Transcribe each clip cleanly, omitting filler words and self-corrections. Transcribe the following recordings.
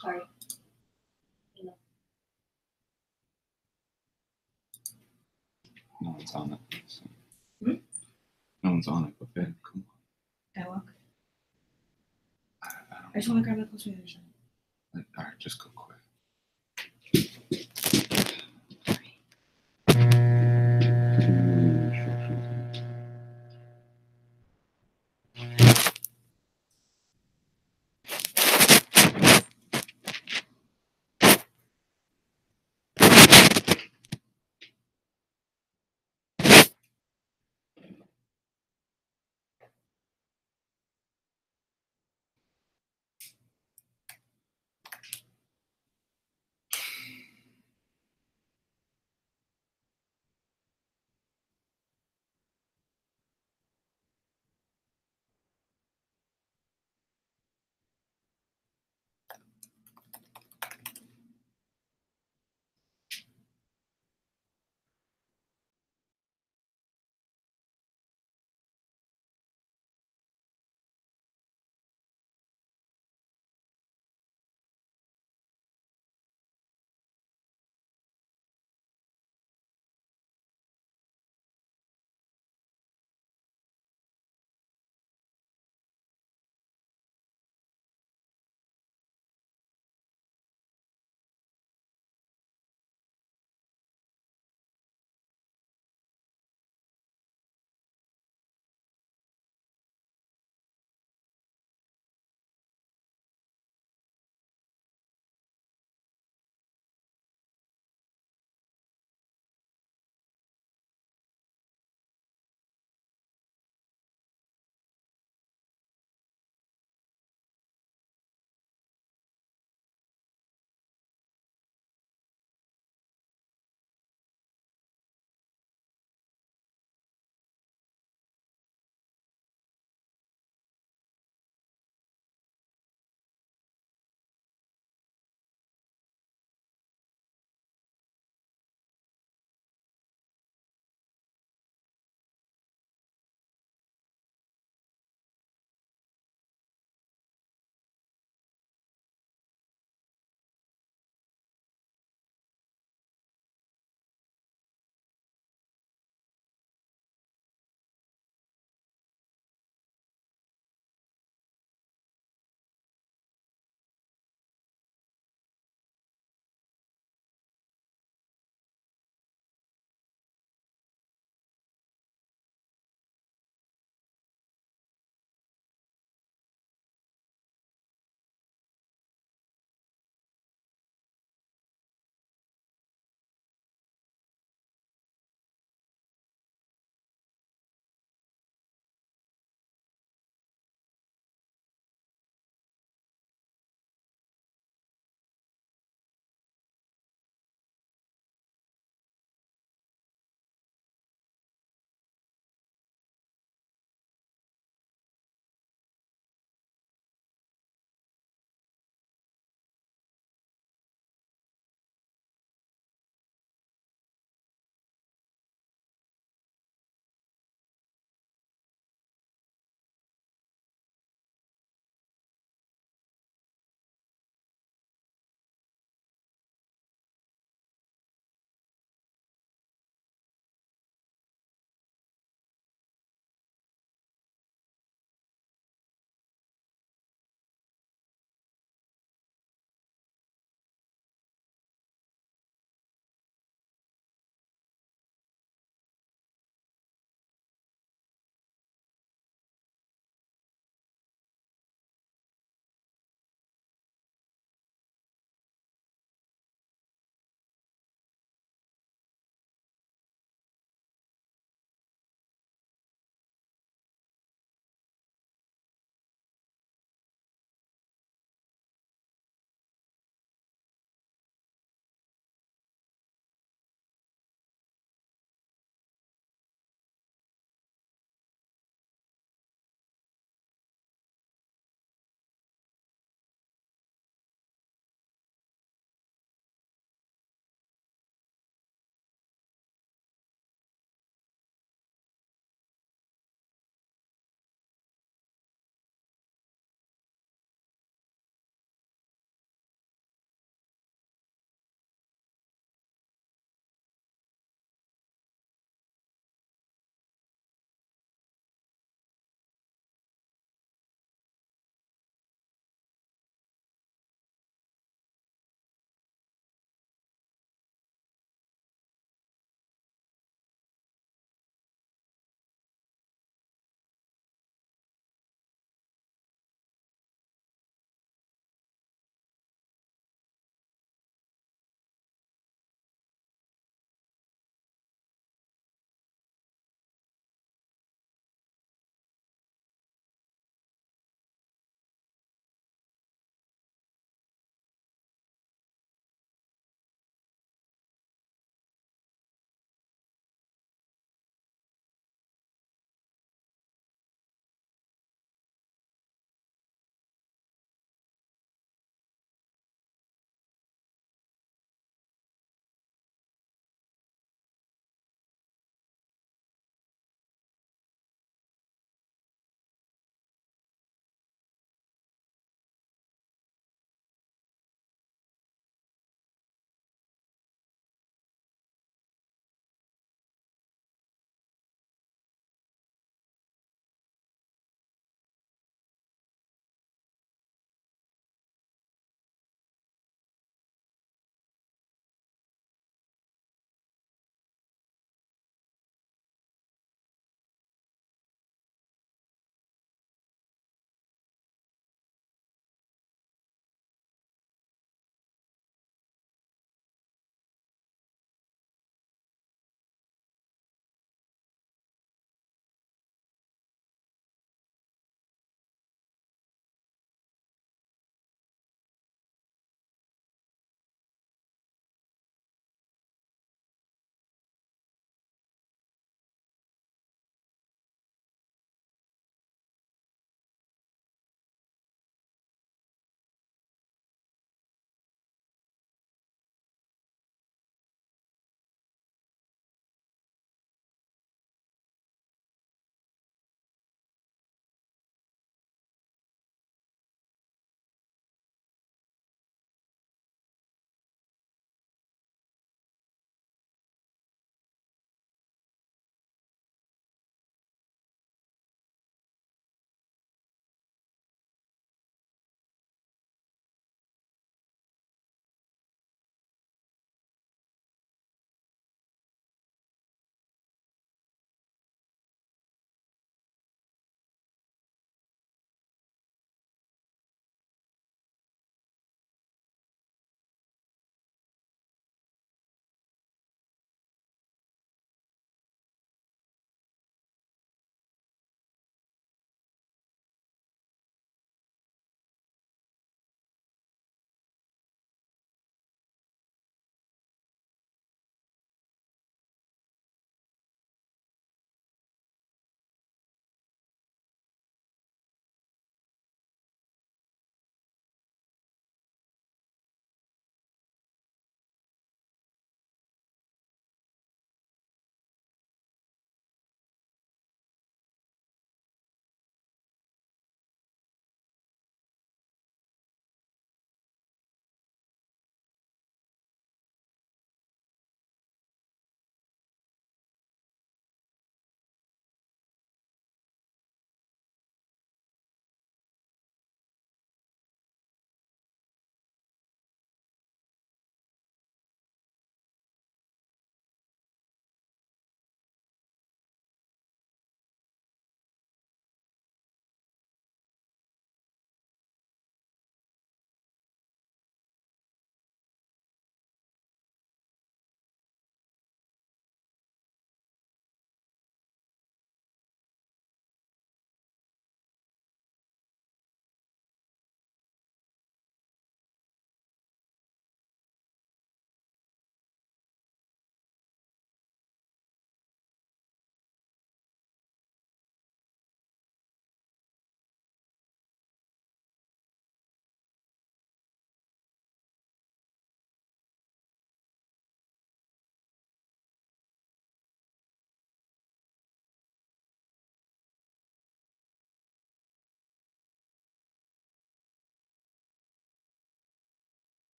Sorry. No one's on it. So. Hmm? No one's on it, but Ben, come on. Can I walk? I I just want to grab my clothes from the other side. Alright, just go quick.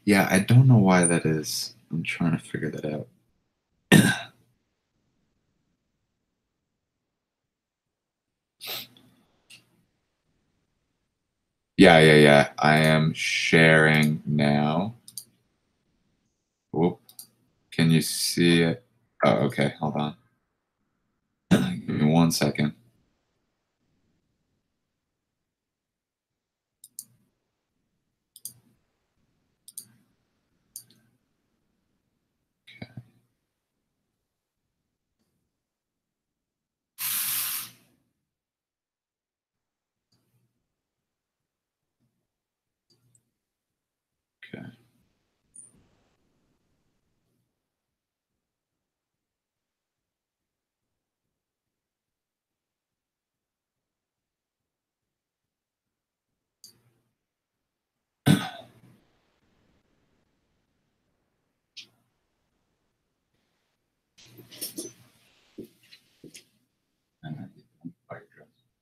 Yeah, I don't know why that is. I'm trying to figure that out. Yeah. I am sharing now. Whoop. Can you see it? Oh, okay. Hold on. Give me 1 second. Okay.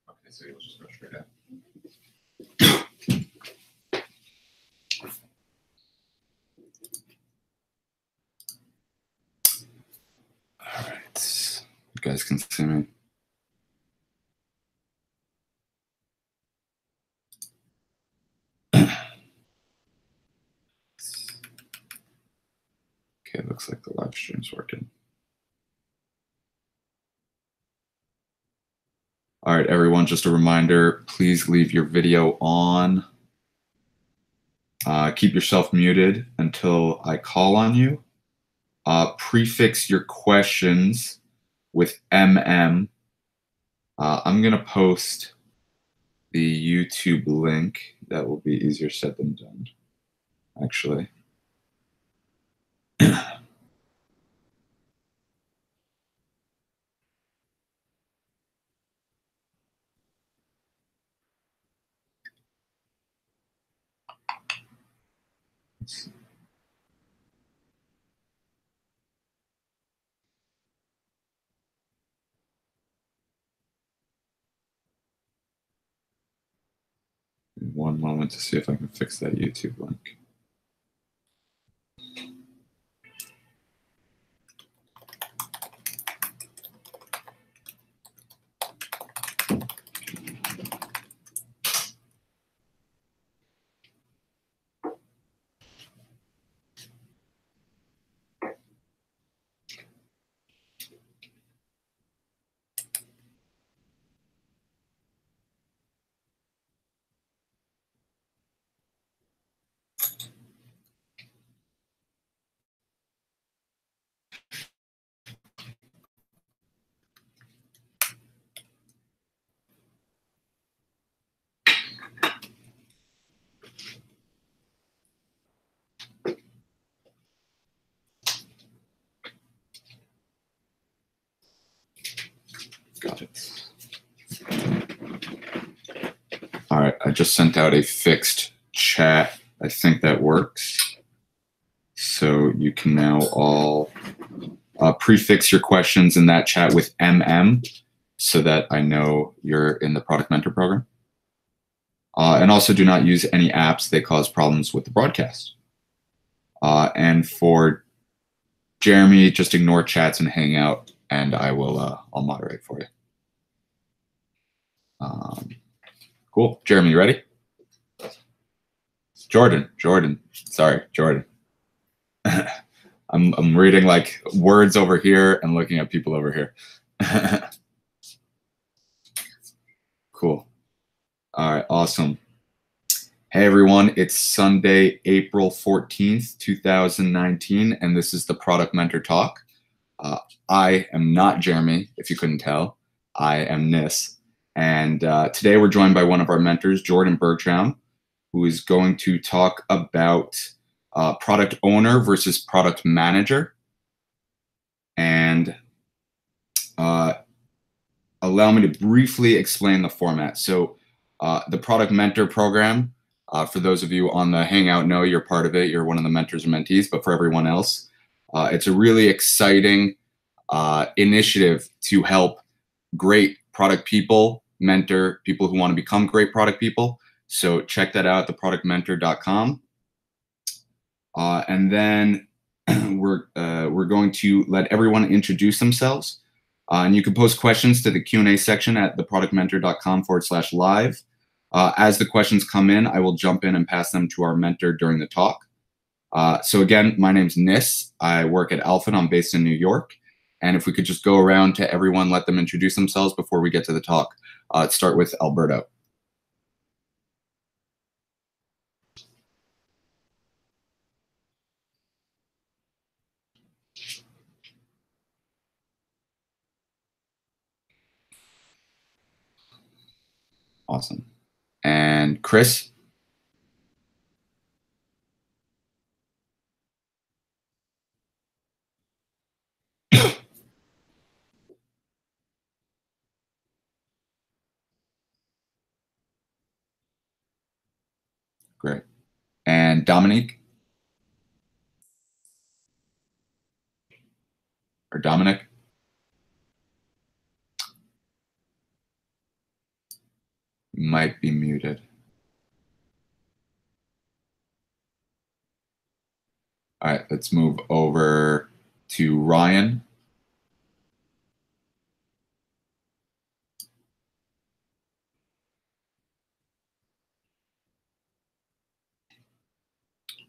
Okay, so you'll just go straight out. All right. You guys can see me. Okay, looks like the live stream's working. All right, everyone, just a reminder, please leave your video on. Keep yourself muted until I call on you. Prefix your questions with MM. I'm going to post the YouTube link. That will be easier said than done, actually. One moment to see if I can fix that YouTube link. Got it. All right, I just sent out a fixed chat. I think that works. So you can now all prefix your questions in that chat with MM so that I know you're in the Product Mentor program. And also do not use any apps that cause problems with the broadcast. And for Jeremy, just ignore chats and hang out, and I'll moderate for you. Cool. Jeremy, you ready? Jordan. Sorry, Jordan. I'm reading like words over here and looking at people over here. Cool. All right, awesome. Hey everyone, it's Sunday, April 14th, 2019, and this is the Product Mentor Talk. I am not Jeremy, if you couldn't tell. I am Nis. And today we're joined by one of our mentors, Jordan Bergtraum, who is going to talk about product owner versus product manager. And allow me to briefly explain the format. So the Product Mentor program, for those of you on the Hangout know you're part of it, you're one of the mentors or mentees, but for everyone else, it's a really exciting initiative to help great product people mentor people who want to become great product people. So check that out at theproductmentor.com. And then we're going to let everyone introduce themselves. And you can post questions to the Q&A section at theproductmentor.com/live. As the questions come in, I will jump in and pass them to our mentor during the talk. So again, my name's Nis. I work at Alpha and I'm based in New York. And if we could just go around to everyone, let them introduce themselves before we get to the talk. Let's start with Alberto. Awesome. And Chris? Great. And Dominique? Or Dominic? You might be muted. All right, let's move over to Ryan.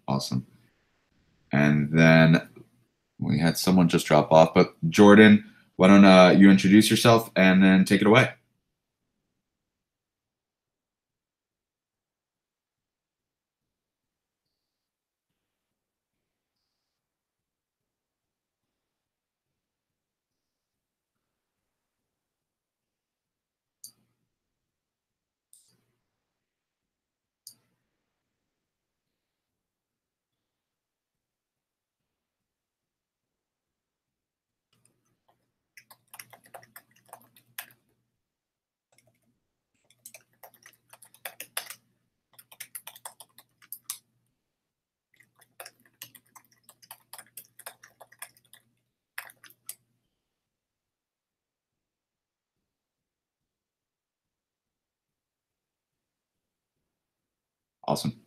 Awesome. And then we had someone just drop off, but Jordan, why don't you introduce yourself and then take it away? Awesome.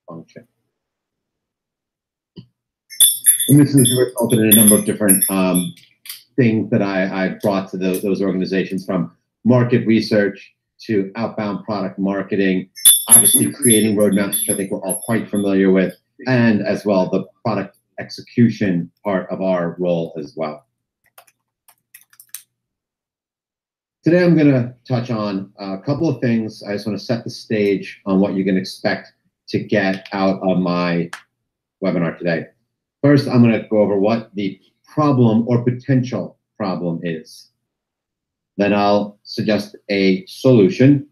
Function. And this has resulted in a number of different things that I brought to those organizations, from market research to outbound product marketing, obviously creating roadmaps, which I think we're all quite familiar with, and as well the product execution part of our role as well. Today I'm going to touch on a couple of things. I just want to set the stage on what you can expect to get out of my webinar today. First, I'm going to go over what the problem or potential problem is. Then I'll suggest a solution,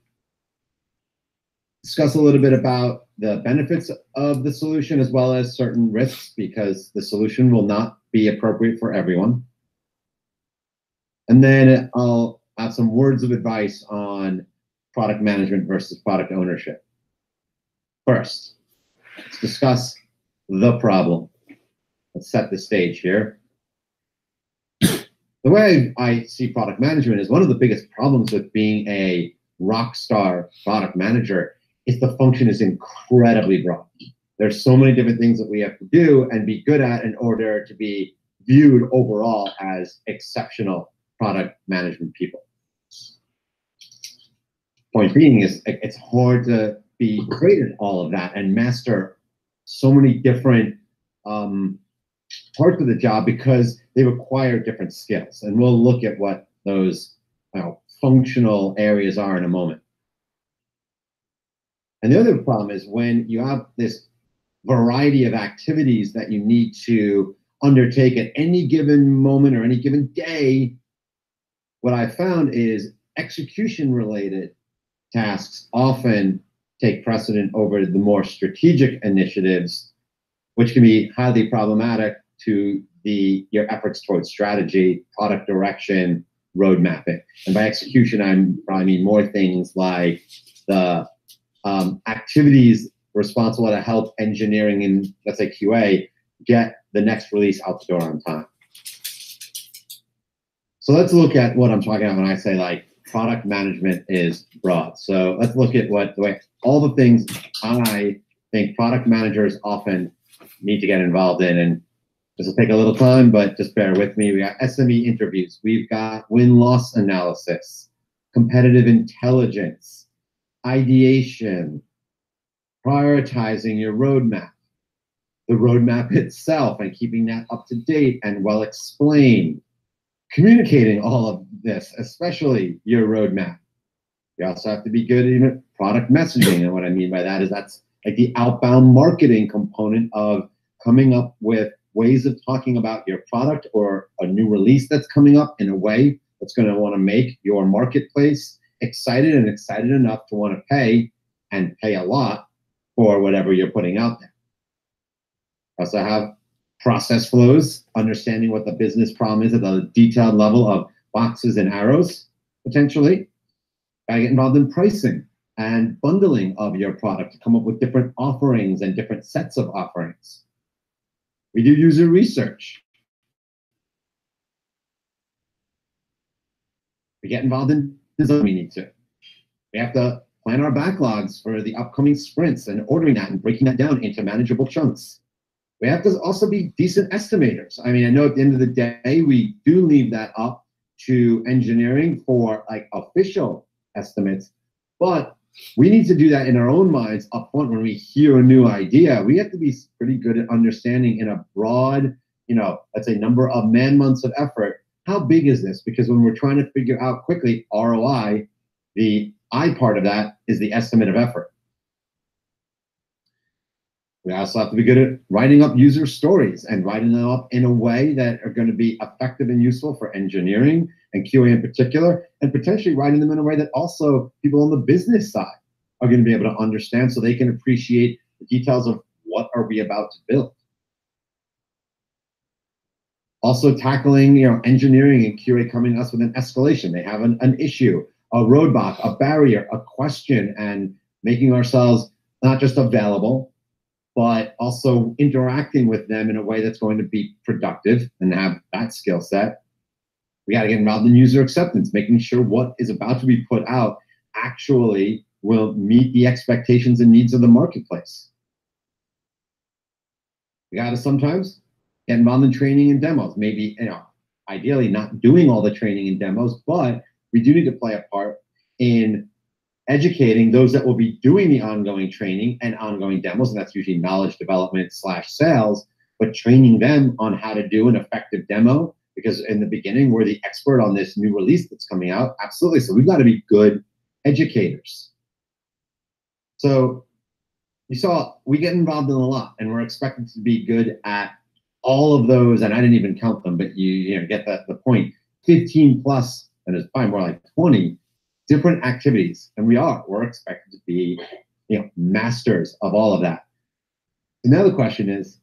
discuss a little bit about the benefits of the solution as well as certain risks, because the solution will not be appropriate for everyone. And then I'll have some words of advice on product management versus product ownership. First, let's discuss the problem. Let's set the stage here. The way I see product management is one of the biggest problems with being a rock star product manager is the function is incredibly broad. There's so many different things that we have to do and be good at in order to be viewed overall as exceptional product management people. Point being is it's hard to be great at all of that and master so many different parts of the job because they require different skills. And we'll look at what those functional areas are in a moment. And the other problem is when you have this variety of activities that you need to undertake at any given moment or any given day, what I found is execution-related tasks often take precedent over the more strategic initiatives, which can be highly problematic to your efforts towards strategy, product direction, road mapping. And by execution, I probably mean more things like the activities responsible to help engineering and, let's say, QA get the next release out the door on time. So let's look at what I'm talking about when I say like product management is broad. So let's look at all the things I think product managers often need to get involved in. And this will take a little time, but just bear with me. We got SME interviews. We've got win-loss analysis, competitive intelligence, ideation, prioritizing your roadmap, the roadmap itself and keeping that up to date and well explained, communicating all of this, especially your roadmap. You also have to be good at product messaging. And what I mean by that is that's like the outbound marketing component of coming up with ways of talking about your product or a new release that's coming up in a way that's going to want to make your marketplace excited and excited enough to want to pay and pay a lot for whatever you're putting out there. Also have process flows, understanding what the business problem is at the detailed level of boxes and arrows, potentially. Gotta get involved in pricing and bundling of your product to come up with different offerings and different sets of offerings. We do user research. We get involved in design we need to. We have to plan our backlogs for the upcoming sprints and ordering that and breaking that down into manageable chunks. We have to also be decent estimators. I mean, I know at the end of the day, we do leave that up to engineering for like official estimates, but we need to do that in our own minds up front when we hear a new idea. We have to be pretty good at understanding in a broad, let's say number of man-months of effort, how big is this? Because when we're trying to figure out quickly ROI, the I part of that is the estimate of effort. We also have to be good at writing up user stories and writing them up in a way that are going to be effective and useful for engineering and QA in particular, and potentially writing them in a way that also people on the business side are going to be able to understand so they can appreciate the details of what are we about to build. Also tackling, engineering and QA coming to us with an escalation. They have an issue, a roadblock, a barrier, a question, and making ourselves not just available, but also interacting with them in a way that's going to be productive and have that skill set. We got to get involved in user acceptance, making sure what is about to be put out actually will meet the expectations and needs of the marketplace. We got to sometimes get involved in training and demos. Maybe, ideally not doing all the training and demos, but we do need to play a part in educating those that will be doing the ongoing training and ongoing demos, and that's usually knowledge development / sales, but training them on how to do an effective demo, because in the beginning, we're the expert on this new release that's coming out. Absolutely. So we've got to be good educators. So you saw we get involved in a lot, and we're expected to be good at all of those. And I didn't even count them, but you get the point. 15 plus, and it's probably more like 20 different activities, and we're expected to be masters of all of that. So now the question is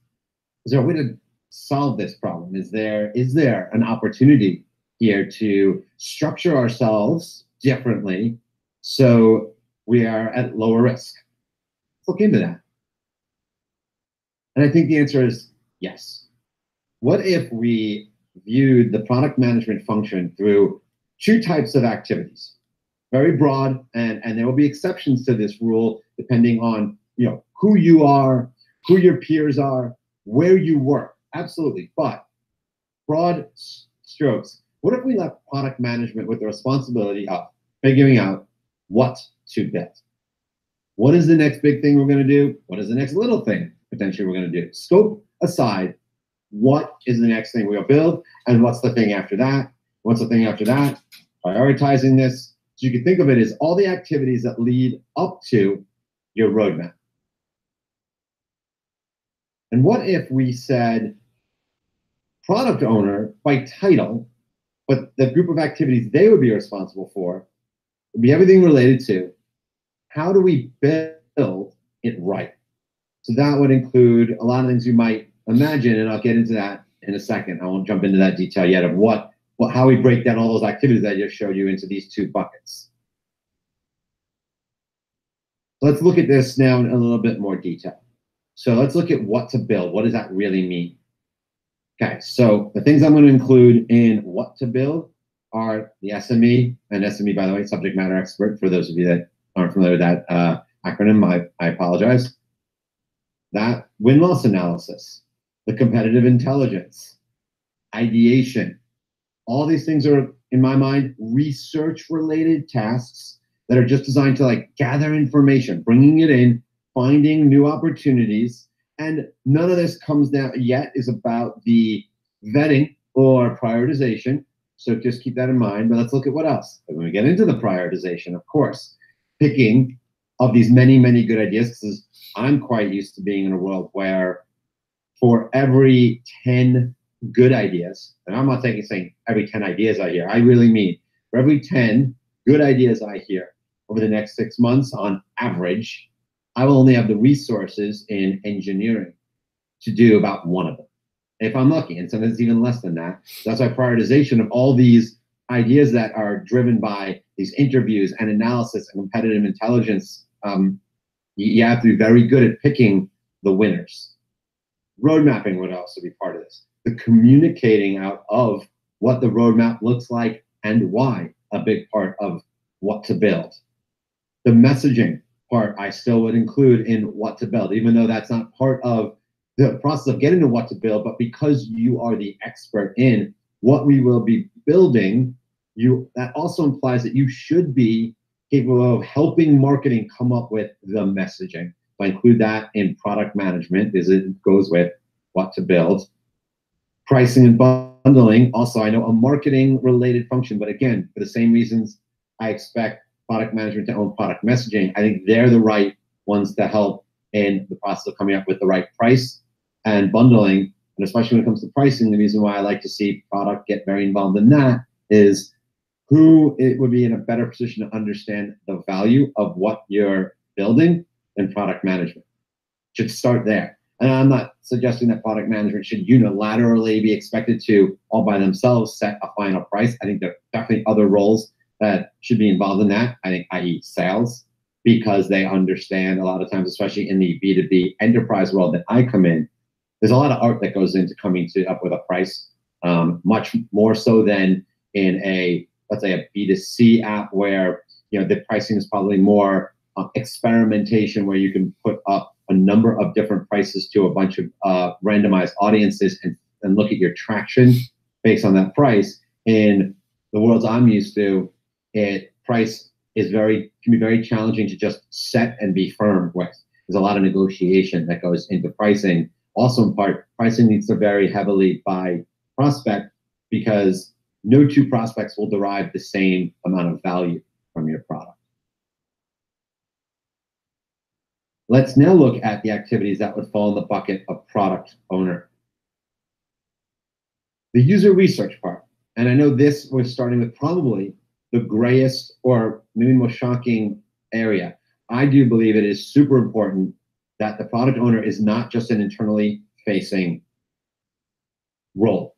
there a way to solve this problem? Is there an opportunity here to structure ourselves differently so we are at lower risk? Let's look into that. And I think the answer is yes. What if we viewed the product management function through two types of activities? Very broad, and there will be exceptions to this rule depending on who you are, who your peers are, where you work. Absolutely. But broad strokes, what if we left product management with the responsibility of figuring out what to build? What is the next big thing we're going to do? What is the next little thing potentially we're going to do? Scope aside, what is the next thing we'll build, and what's the thing after that? What's the thing after that? Prioritizing this. So you can think of it as all the activities that lead up to your roadmap. And what if we said product owner by title, but the group of activities they would be responsible for would be everything related to how do we build it right? So that would include a lot of things you might imagine, and I'll get into that in a second. I won't jump into that detail yet of how we break down all those activities that I just showed you into these two buckets. Let's look at this now in a little bit more detail. So let's look at what to build. What does that really mean? Okay, so the things I'm going to include in what to build are the SME, and SME, by the way, subject matter expert, for those of you that aren't familiar with that acronym, I apologize. That win-loss analysis, the competitive intelligence, ideation. All these things are, in my mind, research-related tasks that are just designed to gather information, bringing it in, finding new opportunities, and none of this comes down yet is about the vetting or prioritization. So just keep that in mind. But let's look at what else. And when we get into the prioritization, of course, picking of these many, many good ideas, because I'm quite used to being in a world where for every 10 good ideas, and I'm not saying every 10 ideas I hear, I really mean for every 10 good ideas I hear over the next 6 months on average, I will only have the resources in engineering to do about one of them, if I'm lucky, and sometimes even less than that. That's why prioritization of all these ideas that are driven by these interviews and analysis and competitive intelligence, you have to be very good at picking the winners. Road mapping would also be part of this. The communicating out of what the roadmap looks like and why, a big part of what to build. The messaging part I still would include in what to build, even though that's not part of the process of getting to what to build, but because you are the expert in what we will be building, that also implies that you should be capable of helping marketing come up with the messaging. So I include that in product management because it goes with what to build. Pricing and bundling, also I know a marketing related function, but again, for the same reasons I expect product management to own product messaging, I think they're the right ones to help in the process of coming up with the right price and bundling. And especially when it comes to pricing, the reason why I like to see product get very involved in that is who it would be in a better position to understand the value of what you're building in product management. Should start there. And I'm not suggesting that product management should unilaterally be expected to all by themselves set a final price. I think there are definitely other roles that should be involved in that. I think, i.e. sales, because they understand a lot of times, especially in the B2B enterprise world that I come in, there's a lot of art that goes into coming up with a price, much more so than in let's say a B2C app where the pricing is probably more experimentation, where you can put up a number of different prices to a bunch of randomized audiences and look at your traction based on that price. In the worlds I'm used to, price can be very challenging to just set and be firm with. There's a lot of negotiation that goes into pricing. Also, in part, pricing needs to vary heavily by prospect because no two prospects will derive the same amount of value from your product. Let's now look at the activities that would fall in the bucket of product owner. The user research part. And I know this was starting with probably the grayest or maybe most shocking area. I do believe it is super important that the product owner is not just an internally facing role.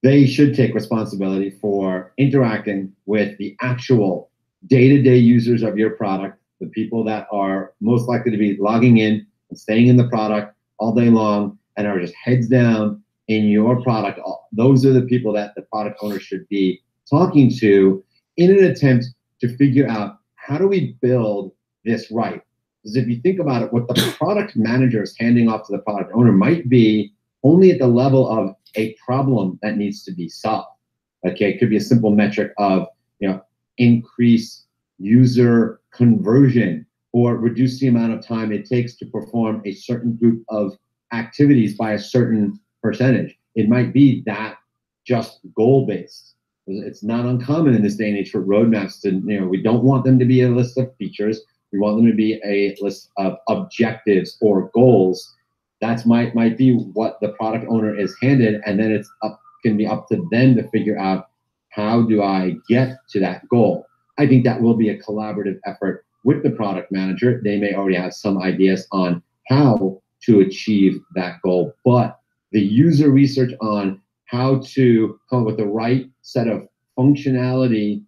They should take responsibility for interacting with the actual day-to-day users of your product, the people that are most likely to be logging in and staying in the product all day long and are just heads down in your product. Those are the people that the product owner should be talking to in an attempt to figure out, how do we build this right? Because if you think about it, what the product manager is handing off to the product owner might be only at the level of a problem that needs to be solved. Okay, it could be a simple metric of, increase user conversion or reduce the amount of time it takes to perform a certain group of activities by a certain percentage. It might be that just goal-based. It's not uncommon in this day and age for roadmaps to, we don't want them to be a list of features. We want them to be a list of objectives or goals. That's might be what the product owner is handed, and then can be up to them to figure out, how do I get to that goal? I think that will be a collaborative effort with the product manager. They may already have some ideas on how to achieve that goal, but the user research on how to come up with the right set of functionality,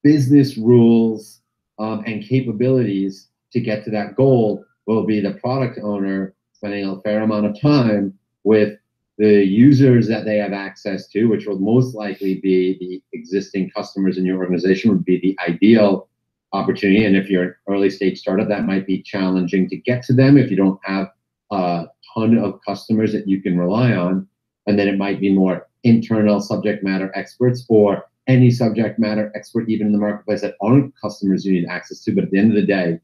business rules, and capabilities to get to that goal will be the product owner spending a fair amount of time with the users that they have access to, which will most likely be the existing customers in your organization, would be the ideal opportunity. And if you're an early stage startup, that might be challenging to get to them if you don't have a ton of customers that you can rely on. And then it might be more internal subject matter experts, or any subject matter expert even in the marketplace that aren't customers you need access to. But at the end of the day,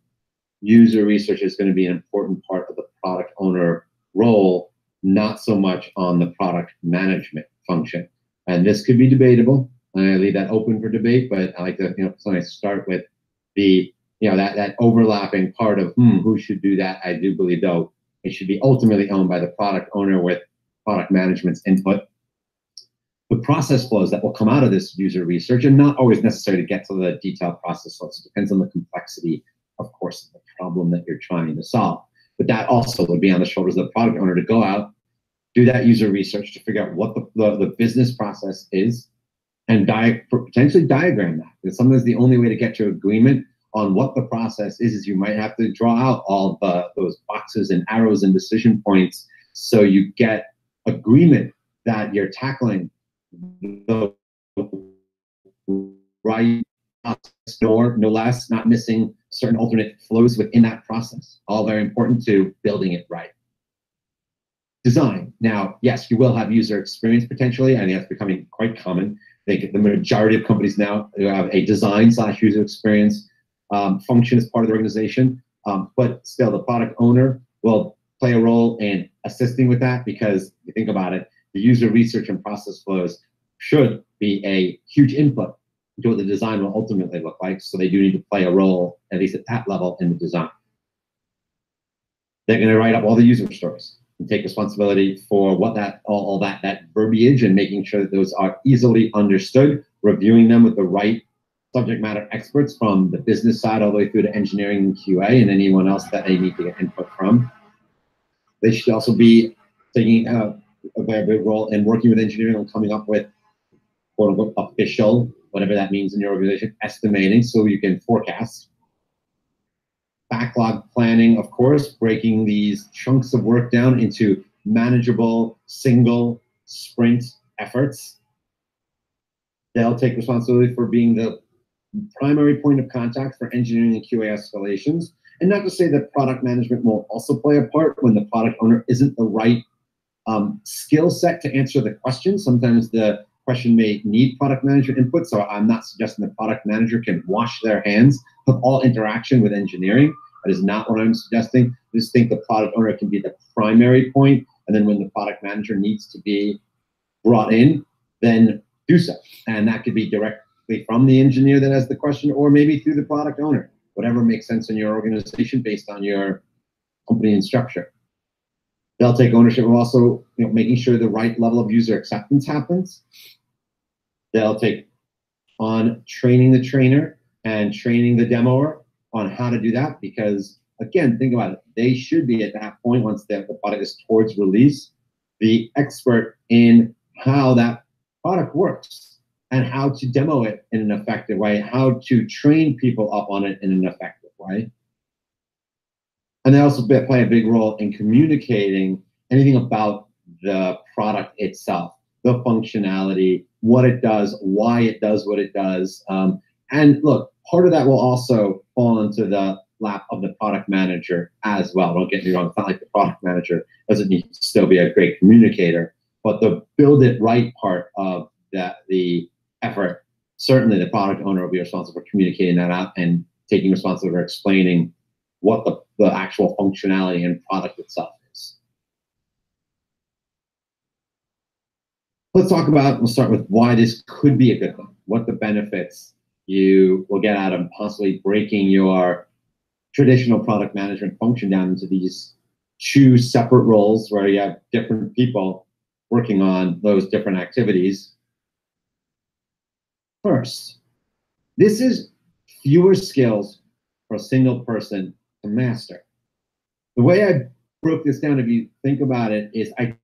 user research is going to be an important part of the product owner role, not so much on the product management function. And this could be debatable. I leave that open for debate, but I like to, sometimes start with the, that overlapping part of who should do that. I do believe, though, it should be ultimately owned by the product owner with product management's input. The process flows that will come out of this user research, and not always necessary to get to the detailed process flows. It depends on the complexity, of course, of the problem that you're trying to solve. But that also would be on the shoulders of the product owner to go out, do that user research to figure out what the business process is, and potentially diagram that. Because sometimes the only way to get to agreement on what the process is you might have to draw out all those boxes and arrows and decision points, so you get agreement that you're tackling the right process, no less, not missing certain alternate flows within that process. All very important to building it right. Design. Now, yes, you will have user experience potentially. I think that's becoming quite common. I think the majority of companies now have a design/user experience function as part of the organization. But still, the product owner will play a role in assisting with that, because if you think about it, the user research and process flows should be a huge input into what the design will ultimately look like. So they do need to play a role, at least at that level, in the design. They're going to write up all the user stories and take responsibility for what all that verbiage, and making sure that those are easily understood, reviewing them with the right subject matter experts from the business side all the way through to engineering and QA, and anyone else that they need to get input from. They should also be taking a very big role in working with engineering on coming up with quote-unquote official, whatever that means in your organization, estimating so you can forecast. Backlog planning, of course, breaking these chunks of work down into manageable single sprint efforts. They'll take responsibility for being the primary point of contact for engineering and QA escalations. And not to say that product management won't also play a part when the product owner isn't the right skill set to answer the question. Sometimes the question may need product manager input, so I'm not suggesting the product manager can wash their hands of all interaction with engineering. That is not what I'm suggesting. I just think the product owner can be the primary point, and then when the product manager needs to be brought in, then do so. And that could be directly from the engineer that has the question, or maybe through the product owner. Whatever makes sense in your organization based on your company and structure. They'll take ownership of also, making sure the right level of user acceptance happens. They'll take on training the trainer and training the demoer on how to do that, because again, think about it. They should be at that point, once the product is towards release, the expert in how that product works and how to demo it in an effective way, how to train people up on it in an effective way. And they also play a big role in communicating anything about the product itself, the functionality, what it does, why it does what it does. And look, part of that will also fall into the lap of the product manager as well. Don't get me wrong, it's not like the product manager doesn't need to still be a great communicator, but the build it right part of the effort, certainly the product owner will be responsible for communicating that out and taking responsibility for explaining what the actual functionality and product itself is. We'll start with why this could be a good thing, what the benefits you will get out of possibly breaking your traditional product management function down into these two separate roles where you have different people working on those different activities. First, this is fewer skills for a single person to master. The way I broke this down, if you think about it, is I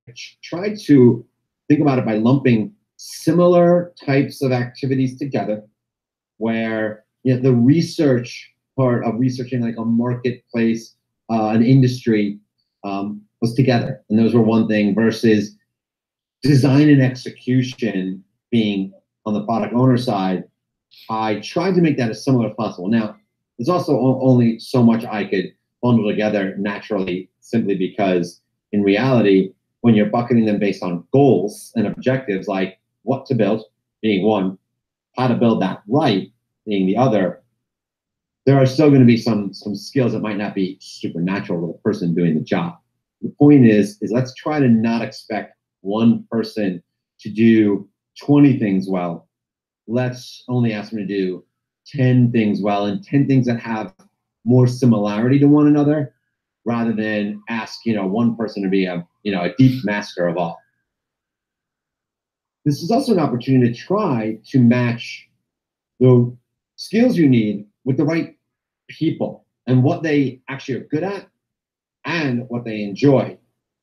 tried to think about it by lumping similar types of activities together, where the research part of researching like a marketplace, an industry, was together, and those were one thing, versus design and execution being on the product owner side. I tried to make that as similar as possible. Now, there's also only so much I could bundle together naturally, simply because in reality, when you're bucketing them based on goals and objectives, like what to build being one, how to build that right being the other, there are still going to be some skills that might not be supernatural to the person doing the job. The point is let's try to not expect one person to do 20 things well. Let's only ask them to do 10 things well, and 10 things that have more similarity to one another, rather than ask one person to be a deep master of all. This is also an opportunity to try to match the skills you need with the right people and what they actually are good at and what they enjoy.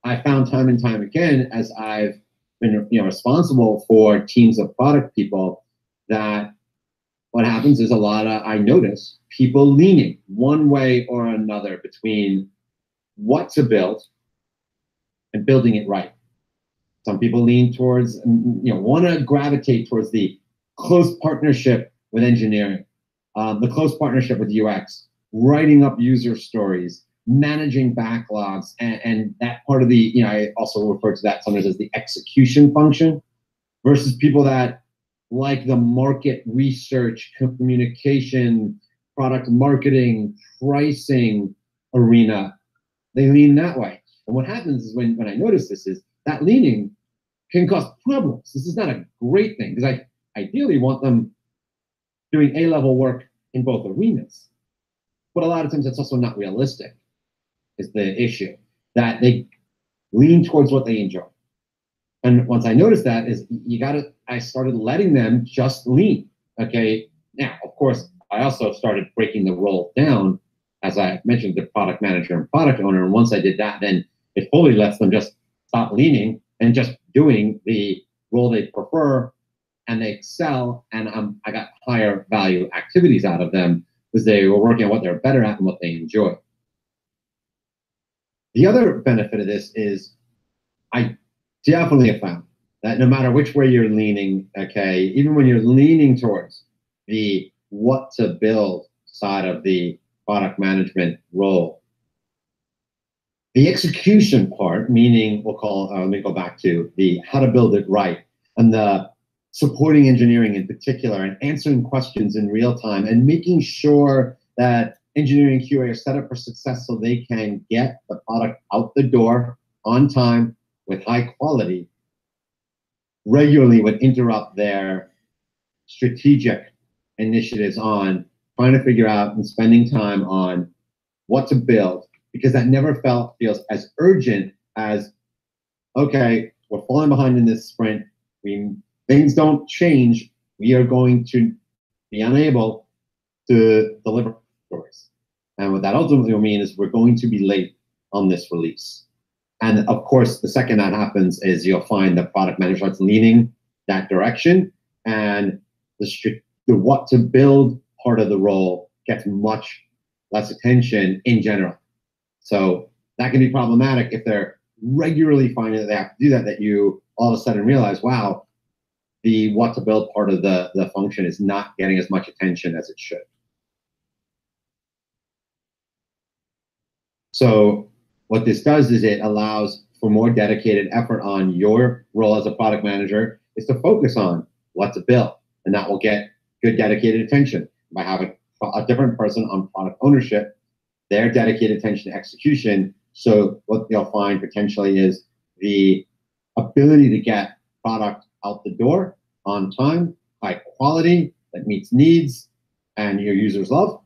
I found time and time again, as I've been responsible for teams of product people, that what happens is I notice people leaning one way or another between what to build and building it right. Some people lean towards, want to gravitate towards the close partnership with engineering, the close partnership with UX, writing up user stories, managing backlogs, and that part of the, I also refer to that sometimes as the execution function, versus people that like the market research, communication, product marketing, pricing arena. They lean that way. And what happens is when I notice this is that leaning can cause problems. This is not a great thing, because I ideally want them doing A-level work in both arenas. But a lot of times that's also not realistic, is the issue, that they lean towards what they enjoy. And once I noticed that, I started letting them just lean. Okay. Now, of course, I also started breaking the role down, as I mentioned, the product manager and product owner. And once I did that, then it fully lets them just stop leaning and just doing the role they prefer, and they excel. And I got higher value activities out of them because they were working on what they're better at and what they enjoy. The other benefit of this is I definitely have found that no matter which way you're leaning, okay, even when you're leaning towards the what to build side of the product management role, the execution part, meaning let me go back to the how to build it right, and the supporting engineering in particular, and answering questions in real time, and making sure that engineering QA are set up for success so they can get the product out the door on time with high quality, regularly would interrupt their strategic initiatives on trying to figure out and spending time on what to build, because that never feels as urgent as, okay, we're falling behind in this sprint. Things don't change. We are going to be unable to deliver stories. And what that ultimately will mean is we're going to be late on this release. And of course, the second that happens is you'll find the product manager starts leaning that direction, and the what to build part of the role gets much less attention in general. So that can be problematic if they're regularly finding that they have to do that, that you all of a sudden realize, wow, the what to build part of the function is not getting as much attention as it should. So what this does is it allows for more dedicated effort on your role as a product manager is to focus on what to build, and that will get good dedicated attention by having a different person on product ownership, their dedicated attention to execution. So what you'll find potentially is the ability to get product out the door on time, high quality, that meets needs and your users love,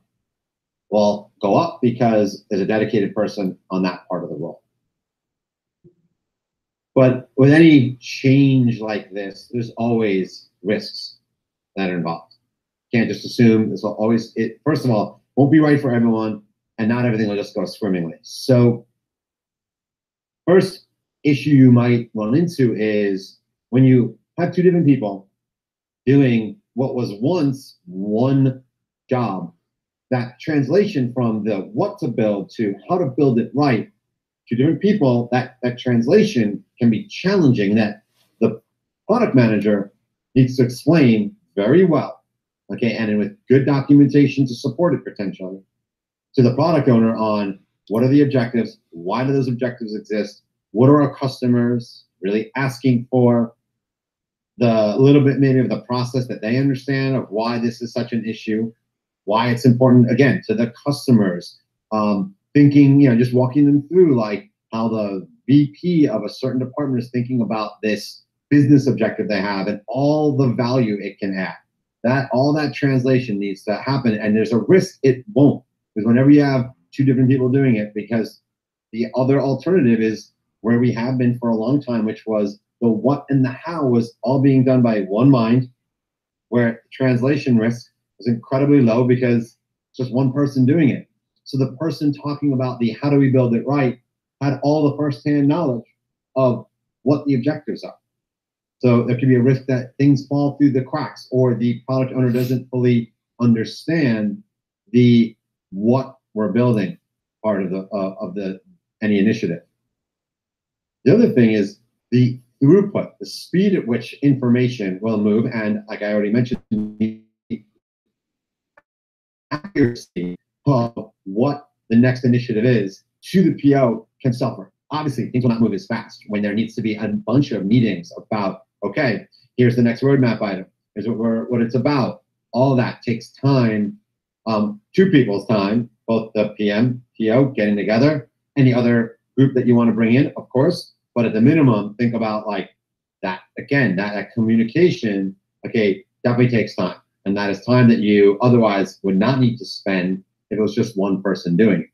will go up because there's a dedicated person on that part of the role. But with any change like this, there's always risks that are involved. You can't just assume this will always, first of all, won't be right for everyone, and not everything will just go swimmingly. So first issue you might run into is when you have two different people doing what was once one job, that translation from the what to build to how to build it right to different people, that translation can be challenging, that the product manager needs to explain very well, okay, and with good documentation to support it potentially, to the product owner on what are the objectives, why do those objectives exist, what are our customers really asking for, the little bit maybe of the process that they understand of why this is such an issue, why it's important, again, to the customers, thinking, just walking them through like how the VP of a certain department is thinking about this business objective they have and all the value it can add. All that translation needs to happen, and there's a risk it won't, because whenever you have two different people doing it, because the other alternative is where we have been for a long time, which was the what and the how was all being done by one mind, where translation risk is incredibly low because it's just one person doing it. So the person talking about the how do we build it right had all the firsthand knowledge of what the objectives are. So there could be a risk that things fall through the cracks, or the product owner doesn't fully understand the what we're building part of any initiative. The other thing is the throughput, the speed at which information will move, and like I already mentioned, the accuracy of what the next initiative is to the PO can suffer. Obviously, things will not move as fast when there needs to be a bunch of meetings about, okay, here's the next roadmap item, here's what it's about. All that takes time, two people's time, both the PM, PO getting together, and the other group that you want to bring in, of course. But at the minimum, think about like that, again, that communication, okay, definitely takes time. And that is time that you otherwise would not need to spend if it was just one person doing it.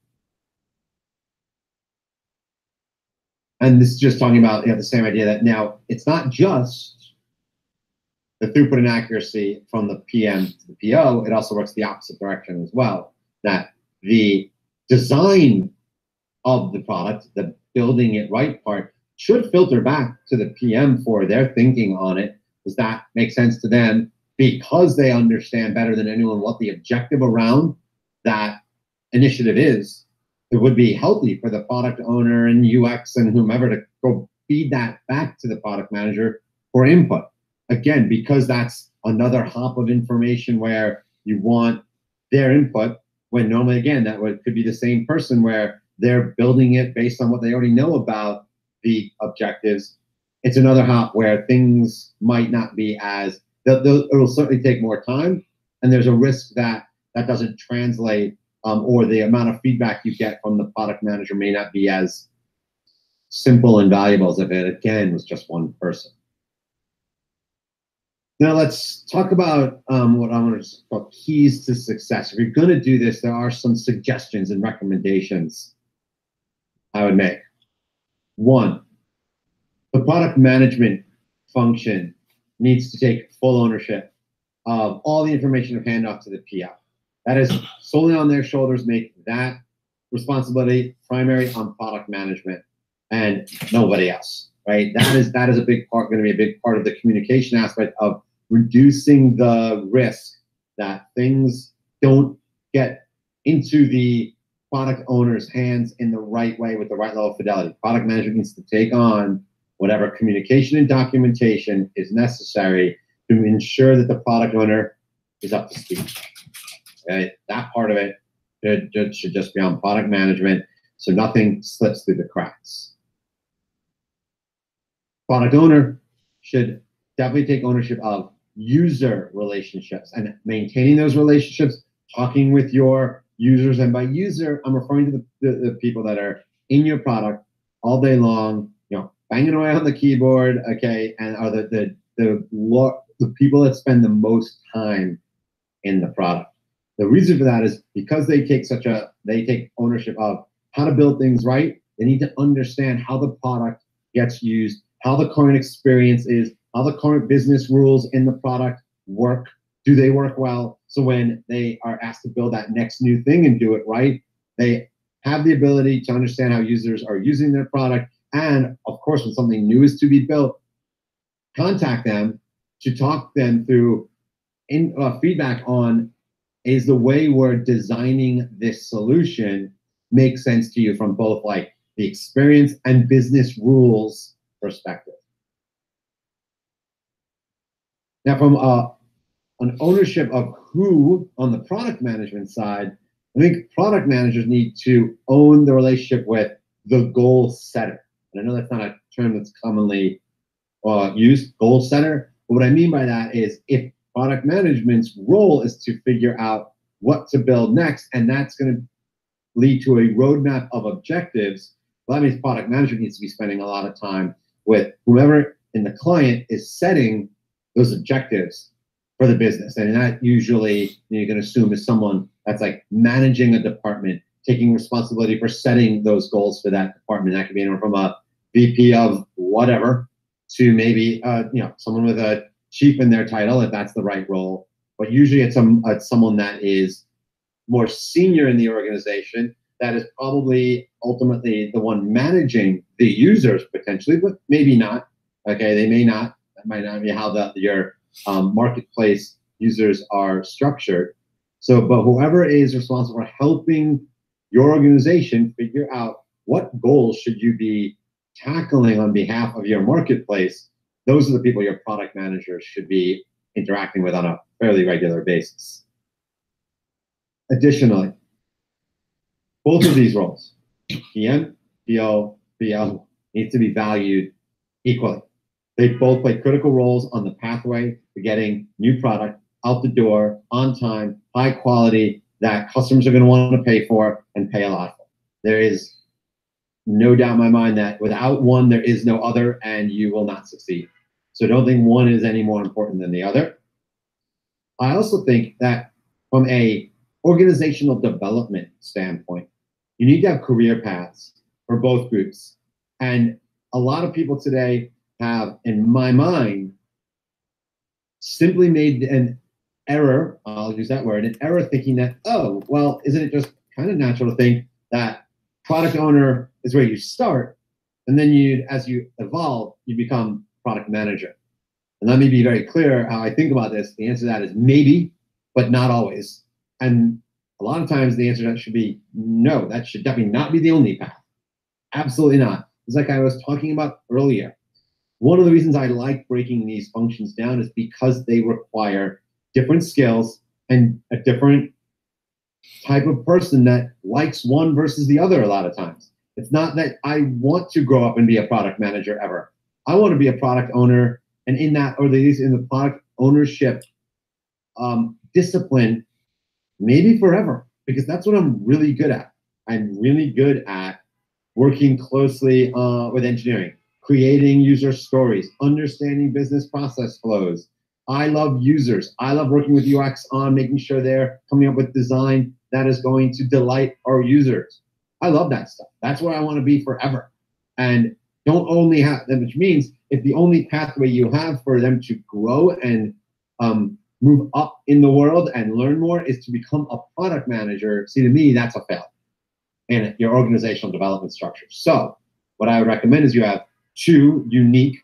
And this is just talking about the same idea that now it's not just the throughput and accuracy from the PM to the PO, it also works the opposite direction as well. That the design of the product, the building it right part, should filter back to the PM for their thinking on it. Does that make sense to them? Because they understand better than anyone what the objective around that initiative is. It would be healthy for the product owner and UX and whomever to go feed that back to the product manager for input. Again, because that's another hop of information where you want their input, when normally, again, could be the same person where they're building it based on what they already know about the objectives. It's another hop where things might not be as, it will certainly take more time, and there's a risk that doesn't translate, or the amount of feedback you get from the product manager may not be as simple and valuable as if it, again, was just one person. Now let's talk about what I want to call keys to success. If you're going to do this, there are some suggestions and recommendations I would make. One, the product management function needs to take full ownership of all the information of handoff to the PO. That is solely on their shoulders. Make that responsibility primary on product management and nobody else, right? That is a big part, going to be a big part of the communication aspect of reducing the risk that things don't get into the product owner's hands in the right way with the right level of fidelity. Product management needs to take on whatever communication and documentation is necessary to ensure that the product owner is up to speed. Okay? That part of it should just be on product management so nothing slips through the cracks. Product owner should definitely take ownership of user relationships and maintaining those relationships, talking with your users. And by user, I'm referring to the people that are in your product all day long, banging away on the keyboard, okay, and are the people that spend the most time in the product. The reason for that is because they take ownership of how to build things right. They need to understand how the product gets used, how the current experience is, how the current business rules in the product work. Do they work well? So when they are asked to build that next new thing and do it right, they have the ability to understand how users are using their product. And of course, when something new is to be built, contact them to talk them through feedback on, is the way we're designing this solution make sense to you from both like the experience and business rules perspective. Now, from an ownership of who on the product management side, I think product managers need to own the relationship with the goal setter. And I know that's not a term that's commonly used, goal setter. But what I mean by that is if product management's role is to figure out what to build next, and that's going to lead to a roadmap of objectives, well, that means product management needs to be spending a lot of time with whoever in the client is setting those objectives for the business. And that usually you're going to assume is someone that's like managing a department, taking responsibility for setting those goals for that department. That could be anyone from a VP of whatever to maybe someone with a chief in their title, if that's the right role. But usually it's someone that is more senior in the organization that is probably ultimately the one managing the users potentially, but maybe not. Okay, they may not. That might not be how your marketplace users are structured. So, but whoever is responsible for helping your organization figure out what goals should you be tackling on behalf of your marketplace, those are the people your product managers should be interacting with on a fairly regular basis. Additionally, both of these roles, PM, PO, PL, need to be valued equally. They both play critical roles on the pathway to getting new product out the door on time, high quality, that customers are going to want to pay for and pay a lot for. There is no doubt in my mind that without one, there is no other, and you will not succeed. So don't think one is any more important than the other. I also think that from a organizational development standpoint, you need to have career paths for both groups. And a lot of people today have, in my mind, simply made an error, I'll use that word, an error thinking that, oh, well, isn't it just kind of natural to think that product owner is where you start, and then as you evolve, you become product manager. And let me be very clear how I think about this. The answer to that is maybe, but not always. And a lot of times the answer to that should be no, that should definitely not be the only path. Absolutely not. It's like I was talking about earlier. One of the reasons I like breaking these functions down is because they require different skills and a different type of person that likes one versus the other a lot of times. It's not that I want to grow up and be a product manager ever. I want to be a product owner, and in the product ownership discipline, maybe forever, because that's what I'm really good at. I'm really good at working closely with engineering, creating user stories, understanding business process flows. I love users. I love working with UX on making sure they're coming up with design that is going to delight our users. I love that stuff. That's where I want to be forever. And don't only have them, which means if the only pathway you have for them to grow and move up in the world and learn more is to become a product manager, see, to me, that's a failure in your organizational development structure. So what I would recommend is you have 2 unique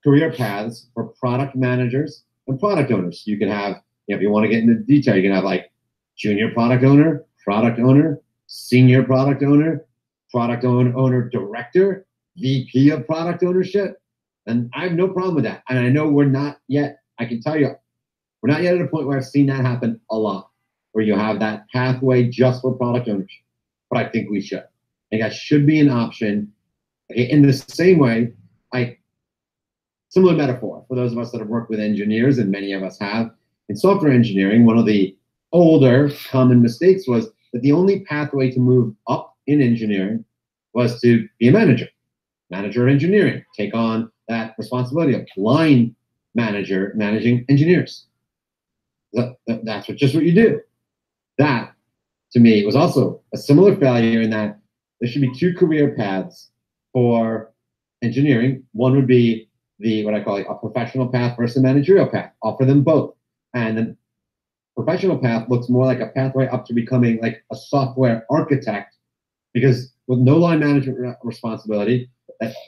career paths for product managers and product owners. You can have, if you want to get into detail, you can have like junior product owner, senior product owner, director, VP of product ownership. And I have no problem with that. And I know we're not yet, I can tell you, we're not yet at a point where I've seen that happen a lot, where you have that pathway just for product ownership. But I think we should. I think that should be an option. In the same way, similar metaphor for those of us that have worked with engineers, and many of us have, in software engineering, one of the older common mistakes was that the only pathway to move up in engineering was to be a manager of engineering, take on that responsibility of line manager, managing engineers. That's just what you do. That, to me, was also a similar failure in that there should be 2 career paths for engineering. One would be what I call a professional path versus a managerial path. Offer them both. And the professional path looks more like a pathway up to becoming like a software architect, because with no line management responsibility,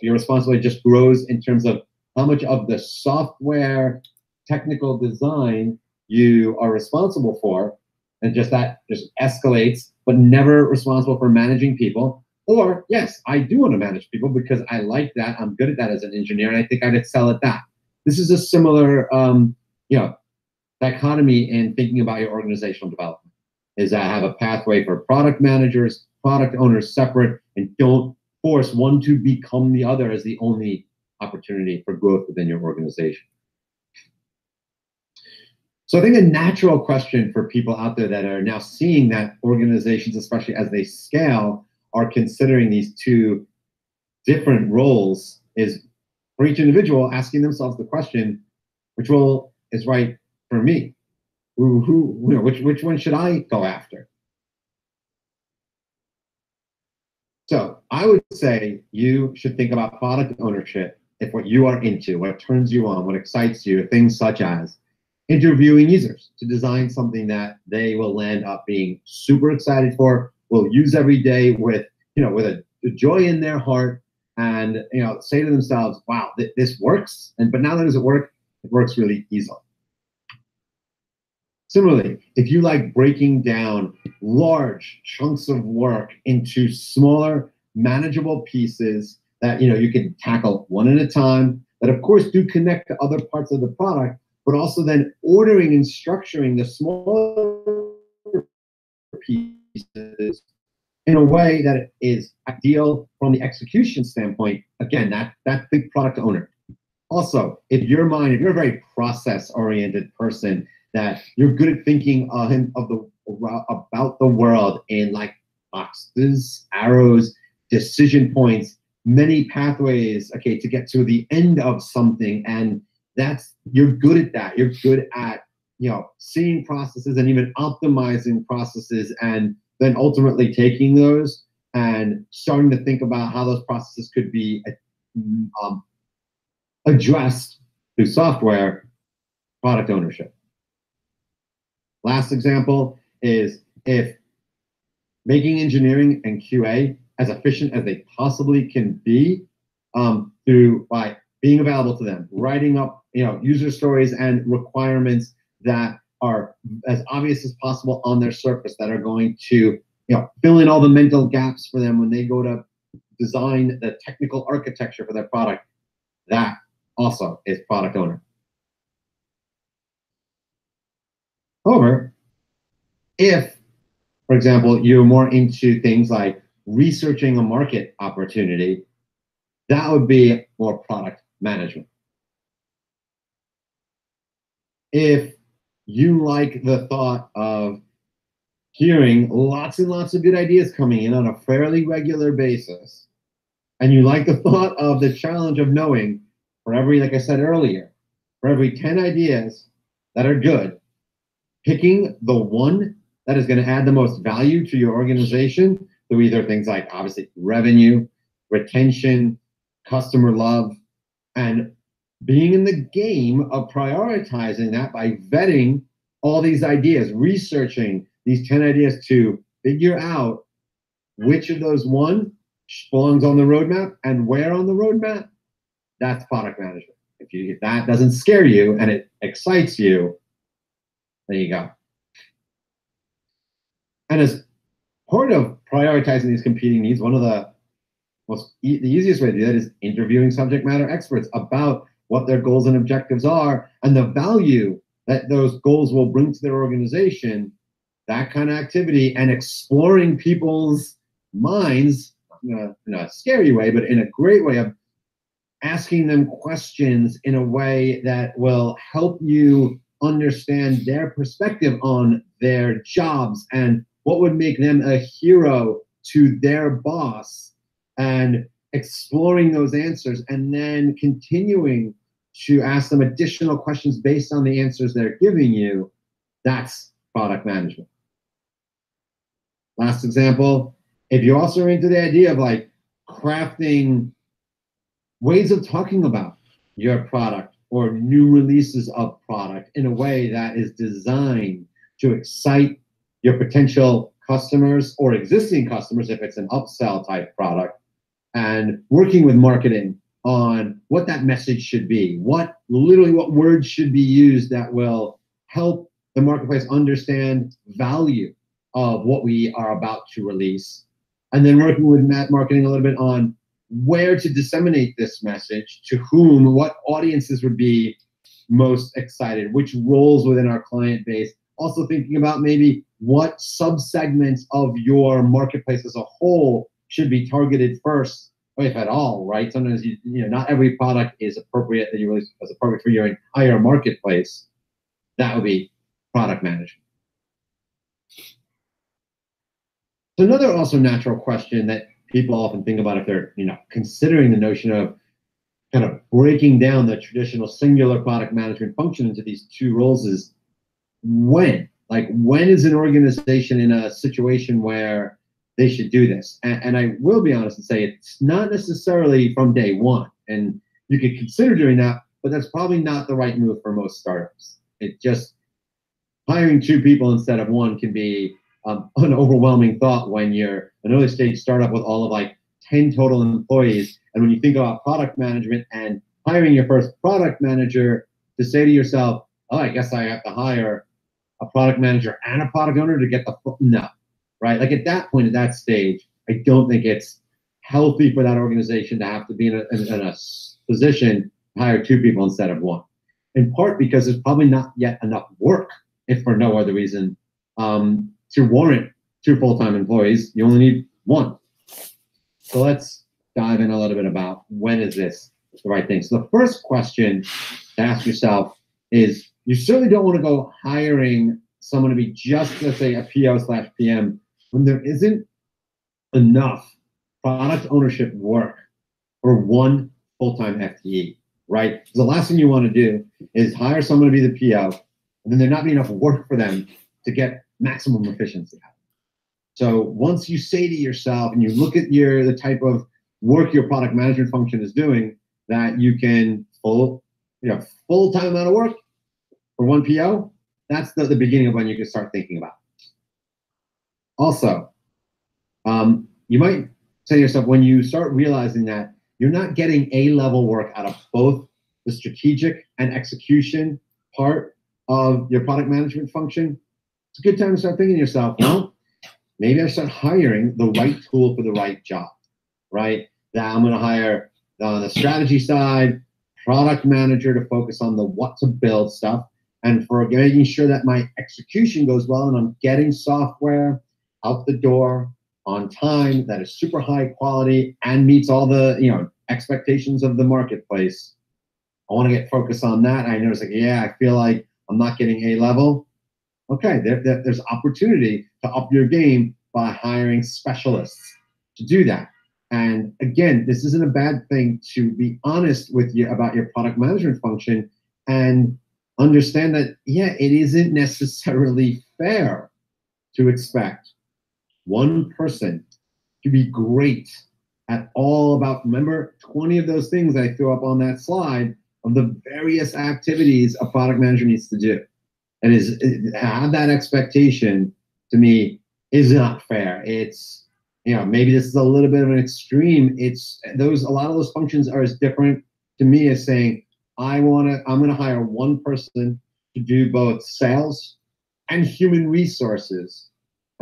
your responsibility just grows in terms of how much of the software technical design you are responsible for, and that just escalates, but never responsible for managing people. Or, yes, I do want to manage people because I like that. I'm good at that as an engineer, and I think I'd excel at that. This is a similar, dichotomy in thinking about your organizational development, is I have a pathway for product managers, product owners separate, and don't force one to become the other as the only opportunity for growth within your organization. So I think a natural question for people out there that are now seeing that organizations, especially as they scale, are considering these 2 different roles is for each individual asking themselves the question, which role is right for me? Which one should I go after? So I would say you should think about product ownership if what you are into, what turns you on, what excites you, things such as interviewing users to design something that they will end up being super excited for, will use every day with a joy in their heart, and say to themselves, wow, this works. But not only does it work really easily. Similarly, if you like breaking down large chunks of work into smaller, manageable pieces that you can tackle one at a time, that of course do connect to other parts of the product, but also then ordering and structuring the smaller pieces in a way that it is ideal from the execution standpoint. Again, that big product owner. Also, if you're a very process-oriented person, that you're good at thinking about the world in like boxes, arrows, decision points, many pathways, okay, to get to the end of something, and you're good at that. You're good at seeing processes and even optimizing processes, and then ultimately taking those and starting to think about how those processes could be addressed through software. Product ownership. Last example is if making engineering and QA as efficient as they possibly can be by being available to them, writing up user stories and requirements that are as obvious as possible on their surface, that are going to fill in all the mental gaps for them when they go to design the technical architecture for their product. That also is product owner. However, if, for example, you're more into things like researching a market opportunity, that would be more product management. If you like the thought of hearing lots and lots of good ideas coming in on a fairly regular basis, and you like the thought of the challenge of knowing for every, like I said earlier, for every 10 ideas that are good, picking the one that is going to add the most value to your organization, through either things like obviously revenue, retention, customer love, and being in the game of prioritizing that by vetting all these ideas, researching these 10 ideas to figure out which of those belongs on the roadmap and where on the roadmap. That's product management. If that doesn't scare you and it excites you, there you go. And as part of prioritizing these competing needs, one of the easiest way to do that is interviewing subject matter experts about what their goals and objectives are and the value that those goals will bring to their organization. That kind of activity and exploring people's minds, in a scary way, but in a great way of asking them questions in a way that will help you understand their perspective on their jobs and what would make them a hero to their boss, and exploring those answers and then continuing to ask them additional questions based on the answers they're giving you. That's product management. Last example, if you're also into the idea of like crafting ways of talking about your product or new releases of product in a way that is designed to excite your potential customers or existing customers if it's an upsell type product, and working with marketing on what that message should be, what words should be used that will help the marketplace understand value of what we are about to release, and then working with marketing a little bit on where to disseminate this message, to whom, what audiences would be most excited, which roles within our client base. Also thinking about maybe what subsegments of your marketplace as a whole should be targeted first, if at all, right? Sometimes not every product is appropriate that you release as appropriate for your entire marketplace. That would be product management. So another also natural question that people often think about if they're considering the notion of kind of breaking down the traditional singular product management function into these two roles is when? Like, when is an organization in a situation where they should do this? And I will be honest and say it's not necessarily from day one. And you could consider doing that, but that's probably not the right move for most startups. It just, hiring two people instead of one can be an overwhelming thought when you're an early stage startup with all of like 10 total employees. And when you think about product management and hiring your first product manager, to say to yourself, oh, I guess I have to hire a product manager and a product owner to get no, right? Like at that point, at that stage, I don't think it's healthy for that organization to have to be in a position to hire two people instead of one. In part because there's probably not yet enough work, if for no other reason, to warrant two full-time employees. You only need one. So let's dive in a little bit about when is this the right thing. So the first question to ask yourself is, you certainly don't want to go hiring someone to be just, let's say, a PO/PM when there isn't enough product ownership work for one full-time FTE, right? So the last thing you want to do is hire someone to be the PO, and then there not be enough work for them to get maximum efficiency out. So once you say to yourself and you look at the type of work your product management function is doing, that you can full-time amount of work for one PO, that's the beginning of when you can start thinking about it. Also, you might say to yourself, when you start realizing that you're not getting A-level work out of both the strategic and execution part of your product management function, it's a good time to start thinking to yourself, well, maybe I start hiring the right tool for the right job, right? That I'm going to hire on the strategy side, product manager to focus on the what to build stuff, and for making sure that my execution goes well and I'm getting software out the door on time that is super high quality and meets all the expectations of the marketplace. I want to get focused on that. I notice I feel like I'm not getting A-level. Okay, there's opportunity to up your game by hiring specialists to do that. And again, this isn't a bad thing to be honest with you about your product management function and understand that, it isn't necessarily fair to expect one person to be great at all about, remember, 20 of those things I threw up on that slide of the various activities a product manager needs to do. And have that expectation, to me, is not fair. It's, maybe this is a little bit of an extreme. A lot of those functions are as different to me as saying, I'm going to hire one person to do both sales and human resources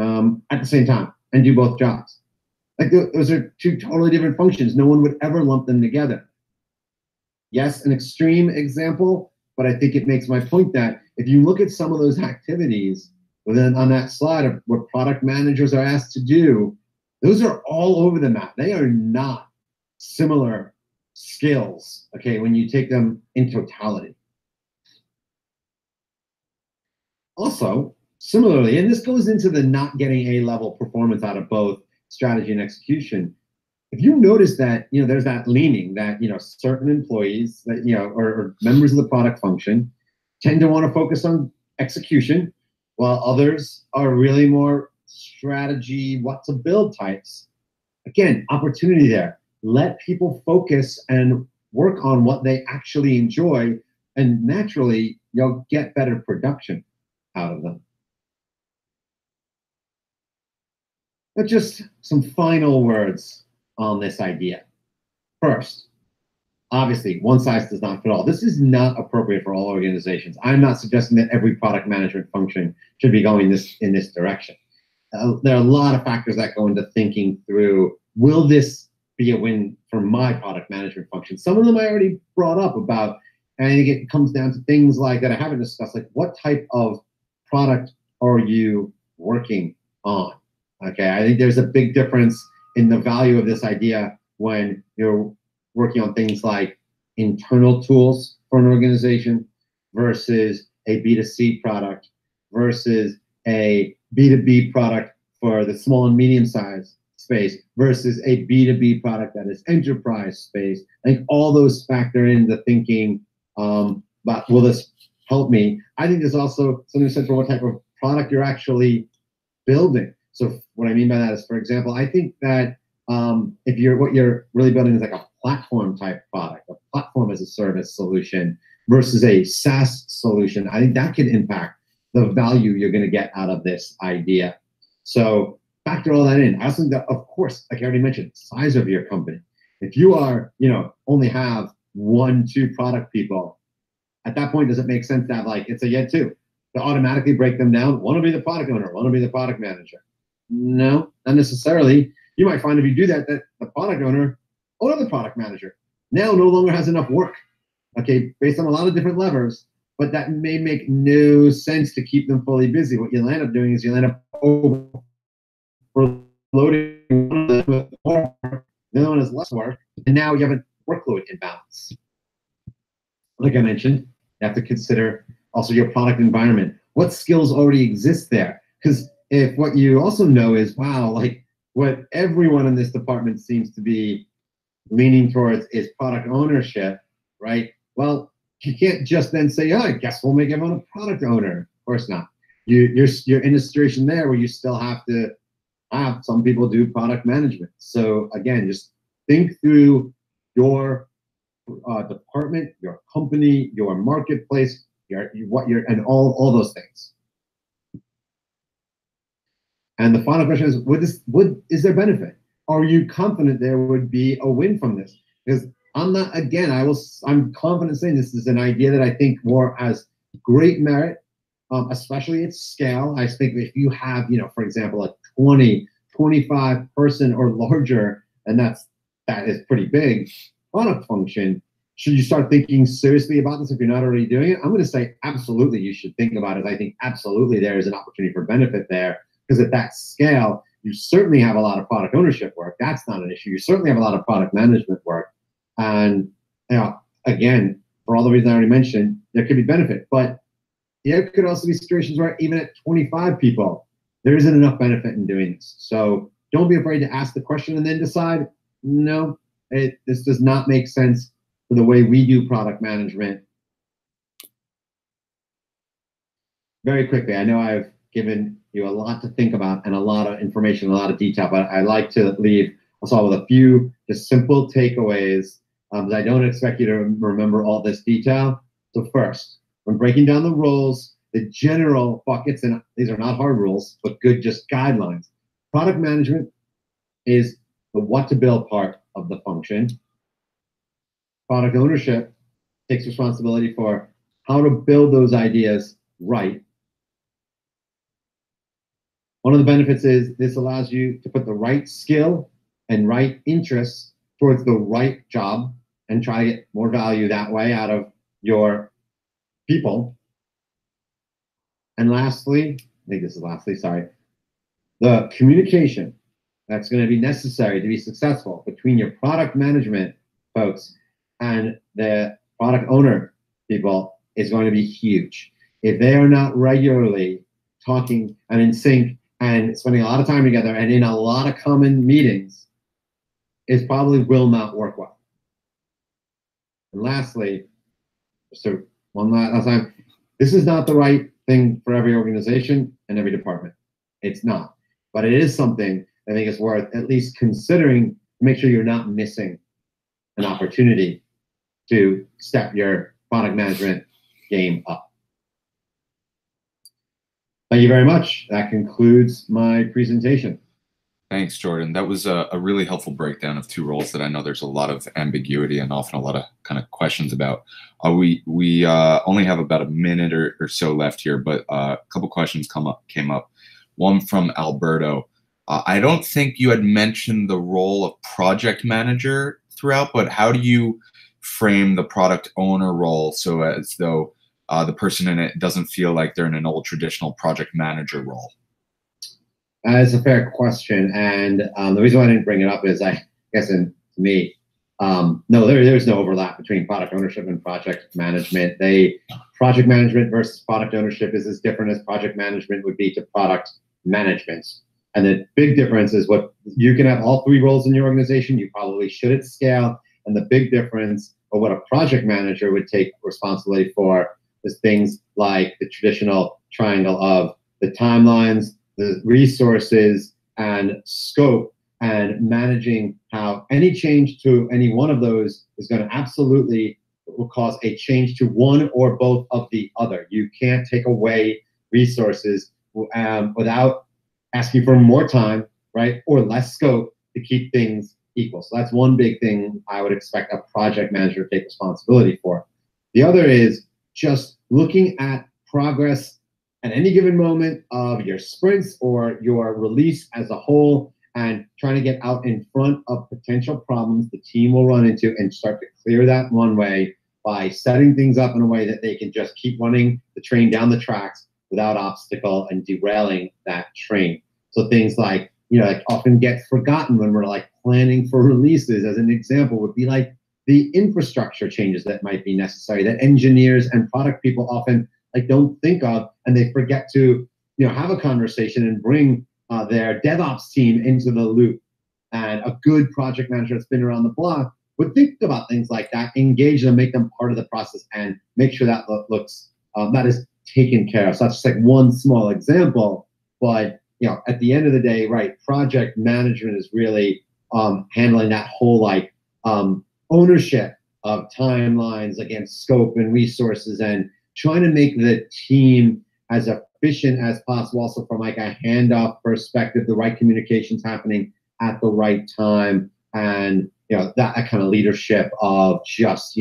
at the same time and do both jobs. Like those are two totally different functions. No one would ever lump them together. Yes, an extreme example, but I think it makes my point that if you look at some of those activities within on that slide of what product managers are asked to do, those are all over the map. They are not similar skills, okay, when you take them in totality. Also, similarly, and this goes into the not getting A-level performance out of both strategy and execution. If you notice that, there's that leaning that, certain employees that, or members of the product function tend to want to focus on execution, while others are really more strategy, what to build types. Again, opportunity there. Let people focus and work on what they actually enjoy, and naturally, you'll get better production out of them. But just some final words on this idea. First, obviously, one size does not fit all. This is not appropriate for all organizations. I'm not suggesting that every product management function should be going in this direction. There are a lot of factors that go into thinking through, will this be a win for my product management function? Some of them I already brought up about, and I think it comes down to things like that I haven't discussed, like what type of product are you working on? Okay, I think there's a big difference in the value of this idea when you're working on things like internal tools for an organization versus a B2C product versus a B2B product for the small and medium-sized space versus a B2B product that is enterprise space. I think all those factor into thinking, but will this help me? I think there's also something said for what type of product you're actually building. So what I mean by that is, for example, I think that if what you're really building is like a platform type product, a platform as a service solution versus a SaaS solution, I think that can impact the value you're going to get out of this idea. So factor all that in. I also think that, of course, like I already mentioned, size of your company. If you are, only have 1-2 product people, at that point, does it make sense to have it's a yet two to automatically break them down? One will be the product owner, one will be the product manager. No, not necessarily. You might find if you do that, that the product owner or the product manager now no longer has enough work, okay, based on a lot of different levers, but that may make no sense to keep them fully busy. What you'll end up doing is you'll end up overloading one of them with more work, the other one has less work, and now you have a workload imbalance. Like I mentioned, you have to consider also your product environment. What skills already exist there? Because if what you also know is, wow, like what everyone in this department seems to be leaning towards is product ownership, right? Well, you can't just then say, oh, I guess we'll make everyone a product owner. Of course not. You're in a situation there where you still have to have some people do product management. So again, just think through your department, your company, your marketplace, and all those things. And the final question is, is there benefit? Are you confident there would be a win from this? Because I'm confident saying this is an idea that I think more has great merit, especially at scale. I think if you have, for example, a 20, 25 person or larger, and that is pretty big product function, should you start thinking seriously about this if you're not already doing it? I'm going to say absolutely you should think about it. I think absolutely there is an opportunity for benefit there. Because at that scale, you certainly have a lot of product ownership work. That's not an issue. You certainly have a lot of product management work. And again, for all the reasons I already mentioned, there could be benefit. But there could also be situations where even at 25 people, there isn't enough benefit in doing this. So don't be afraid to ask the question and then decide, no, this does not make sense for the way we do product management. Very quickly, I know I've given you a lot to think about and a lot of information, a lot of detail, but I like to leave us all with a few just simple takeaways. I don't expect you to remember all this detail. So first, when breaking down the roles, the general buckets, and these are not hard rules, but good just guidelines. Product management is the what to build part of the function. Product ownership takes responsibility for how to build those ideas right. One of the benefits is this allows you to put the right skill and right interests towards the right job and try to get more value that way out of your people. And lastly, I think this is lastly, sorry, the communication that's going to be necessary to be successful between your product management folks and the product owner people is going to be huge. If they are not regularly talking and in sync and spending a lot of time together and in a lot of common meetings, it probably will not work well. And lastly, so one last time, this is not the right thing for every organization and every department. It's not. But it is something I think is worth at least considering to make sure you're not missing an opportunity to step your product management game up. Thank you very much. That concludes my presentation. Thanks, Jordan. That was a really helpful breakdown of two roles that I know there's a lot of ambiguity and often a lot of kind of questions about. We only have about a minute or so left here, but a couple questions came up. One from Alberto. I don't think you had mentioned the role of project manager throughout, but how do you frame the product owner role so as though the person in it doesn't feel like they're in an old traditional project manager role? That's a fair question, and the reason why I didn't bring it up is I guess to me, no, there's no overlap between product ownership and project management. Project management versus product ownership is as different as project management would be to product management. And the big difference is what you can have all three roles in your organization. You probably should at scale. And the big difference of what a project manager would take responsibility for is things like the traditional triangle of the timelines, the resources, and scope, and managing how any change to any one of those is going to absolutely will cause a change to one or both of the other. You can't take away resources without asking for more time, right, or less scope to keep things equal. So that's one big thing I would expect a project manager to take responsibility for. The other is just looking at progress at any given moment of your sprints or your release as a whole and trying to get out in front of potential problems the team will run into and start to clear that runway by setting things up in a way that they can just keep running the train down the tracks without obstacle and derailing that train. So things like, like often get forgotten when we're like planning for releases, as an example, would be like the infrastructure changes that might be necessary that engineers and product people often like don't think of, and they forget to have a conversation and bring their DevOps team into the loop. And a good project manager that's been around the block would think about things like that, engage them, make them part of the process, and make sure that looks that is taken care of. So that's just like one small example, but at the end of the day, right, project management is really handling that whole like ownership of timelines against scope and resources and trying to make the team as efficient as possible, also from like a handoff perspective, the right communications happening at the right time, and that kind of leadership of just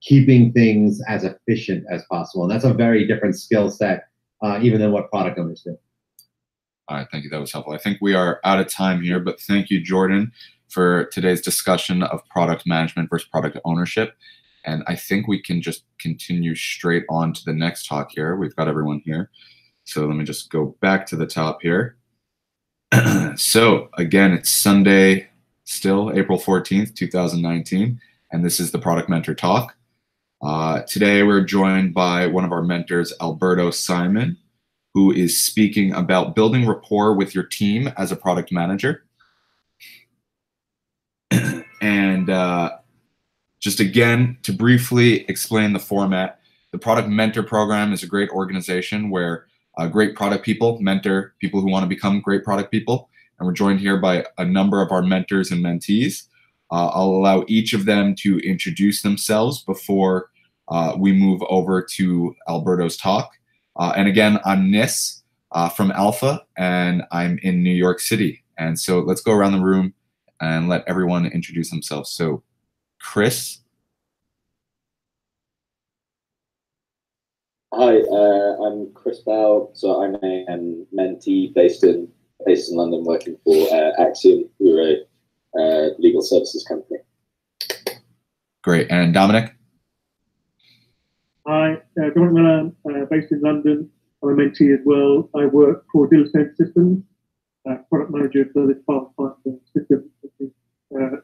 keeping things as efficient as possible. And that's a very different skill set even than what product owners do. All right, thank you. That was helpful. I think we are out of time here, but thank you, Jordan, for today's discussion of product management versus product ownership. And I think we can just continue straight on to the next talk here. We've got everyone here. So let me just go back to the top here. So again, it's Sunday, still April 14th, 2019, and this is the Product Mentor Talk. Today we're joined by one of our mentors, Alberto Simon, who is speaking about building rapport with your team as a product manager. And just again, to briefly explain the format, the Product Mentor Program is a great organization where great product people, mentor people who want to become great product people. And we're joined here by a number of our mentors and mentees. I'll allow each of them to introduce themselves before we move over to Alberto's talk. And again, I'm Nis from Alpha, and I'm in New York City. And so let's go around the room and let everyone introduce themselves. So Chris. Hi, I'm Chris Bell. So I'm a mentee based in London, working for Axiom. We're a legal services company. Great. And Dominic? Hi, Dominic Miller, based in London. I'm a mentee as well. I work for Deal-Sense Systems, product manager for this part of the system.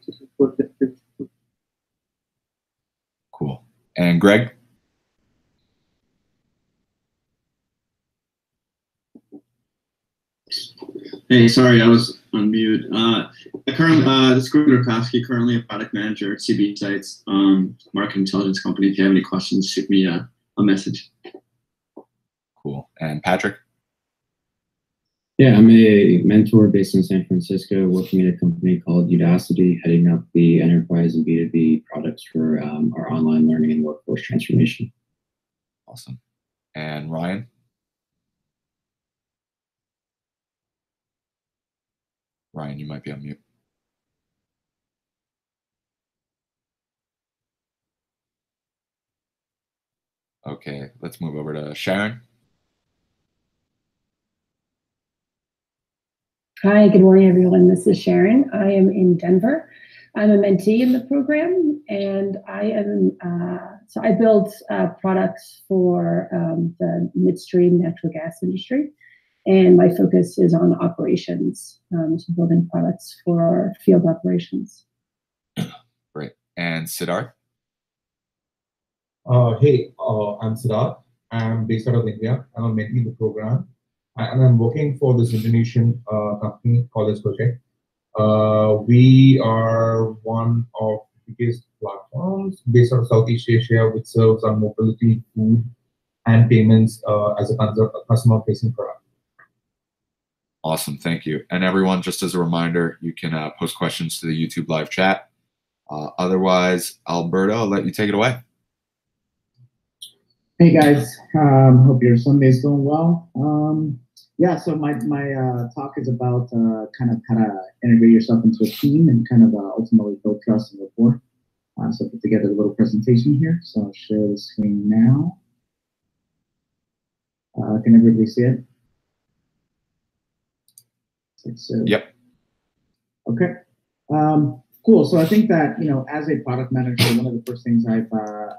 Systems project. Cool. And Greg? Hey, sorry, I was on mute. This is Greg Lukowski, currently a product manager at CB Sites, market intelligence company. If you have any questions, shoot me a message. Cool. And Patrick? Yeah, I'm a mentor based in San Francisco, working at a company called Udacity, heading up the enterprise and B2B products for our online learning and workforce transformation. Awesome. And Ryan? Ryan, you might be on mute. Okay, let's move over to Sharon. Hi, good morning, everyone. This is Sharon. I am in Denver. I'm a mentee in the program, and I build products for the midstream natural gas industry. And my focus is on operations, so building products for field operations. Great. And Siddharth? Hey, I'm Siddharth. I'm based out of India. I'm a mentee in the program. And I'm working for this Indonesian company called this project. We are one of the biggest platforms based out of Southeast Asia, which serves on mobility, food, and payments as a customer-facing product. Awesome, thank you. And everyone, just as a reminder, you can post questions to the YouTube live chat. Otherwise, Alberto, I'll let you take it away. Hey guys, hope your Sunday's going well. Yeah, so my talk is about kind of how to integrate yourself into a team and kind of ultimately build trust and rapport. So I put together a little presentation here. So I'll share the screen now. Can everybody see it? So, yep. Okay. Cool. So I think that, as a product manager, one of the first things I've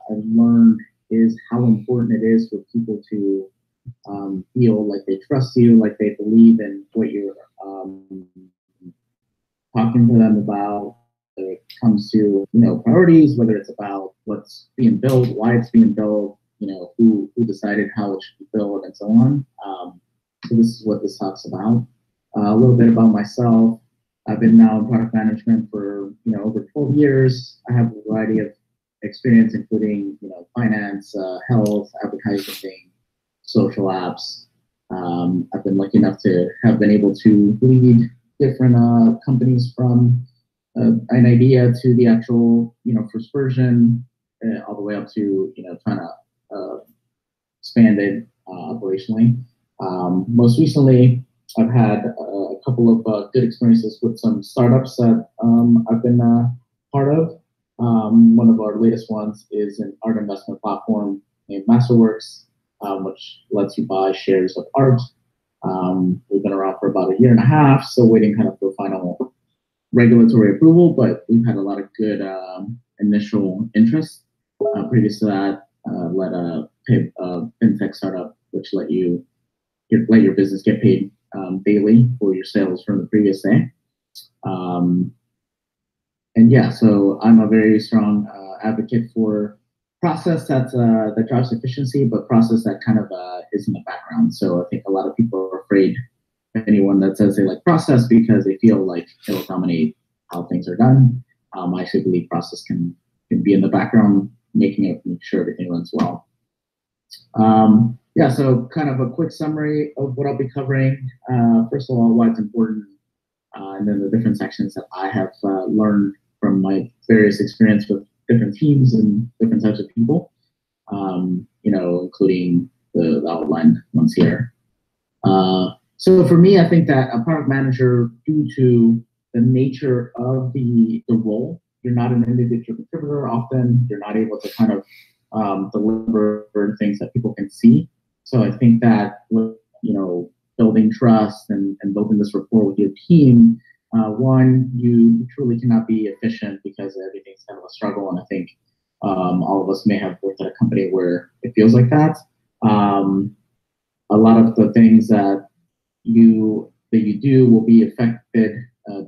learned is how important it is for people to feel like they trust you, like they believe in what you're talking to them about. Whether it comes to priorities, whether it's about what's being built, why it's being built, who decided how it should be built, and so on. So this is what this talk's about. A little bit about myself. I've been now in product management for over 12 years. I have a variety of experience, including finance, health, advertising, social apps. I've been lucky enough to have been able to lead different companies from an idea to the actual first version, all the way up to trying to expand it operationally. Most recently, I've had a couple of good experiences with some startups that I've been part of. One of our latest ones is an art investment platform named Masterworks, which lets you buy shares of art. We've been around for about 1.5 years, still waiting kind of for final regulatory approval, but we've had a lot of good initial interest. Previous to that, led a fintech startup, which let your business get paid daily for your sales from the previous day. And yeah, so I'm a very strong advocate for process that drives efficiency, but process that kind of is in the background. So I think a lot of people are afraid of anyone that says they like process because they feel like it'll dominate how things are done. I actually believe process can be in the background, make sure everything runs well. Yeah, so kind of a quick summary of what I'll be covering. First of all, why it's important, and then the different sections that I have learned from my various experience with different teams and different types of people, including the outlined ones here. So for me, I think that a product manager, due to the nature of the role, you're not an individual contributor often, you're not able to kind of deliver things that people can see. So I think that with, building trust and building this rapport with your team, one, you truly cannot be efficient because everything's kind of a struggle. And I think all of us may have worked at a company where it feels like that. A lot of the things that you do will be affected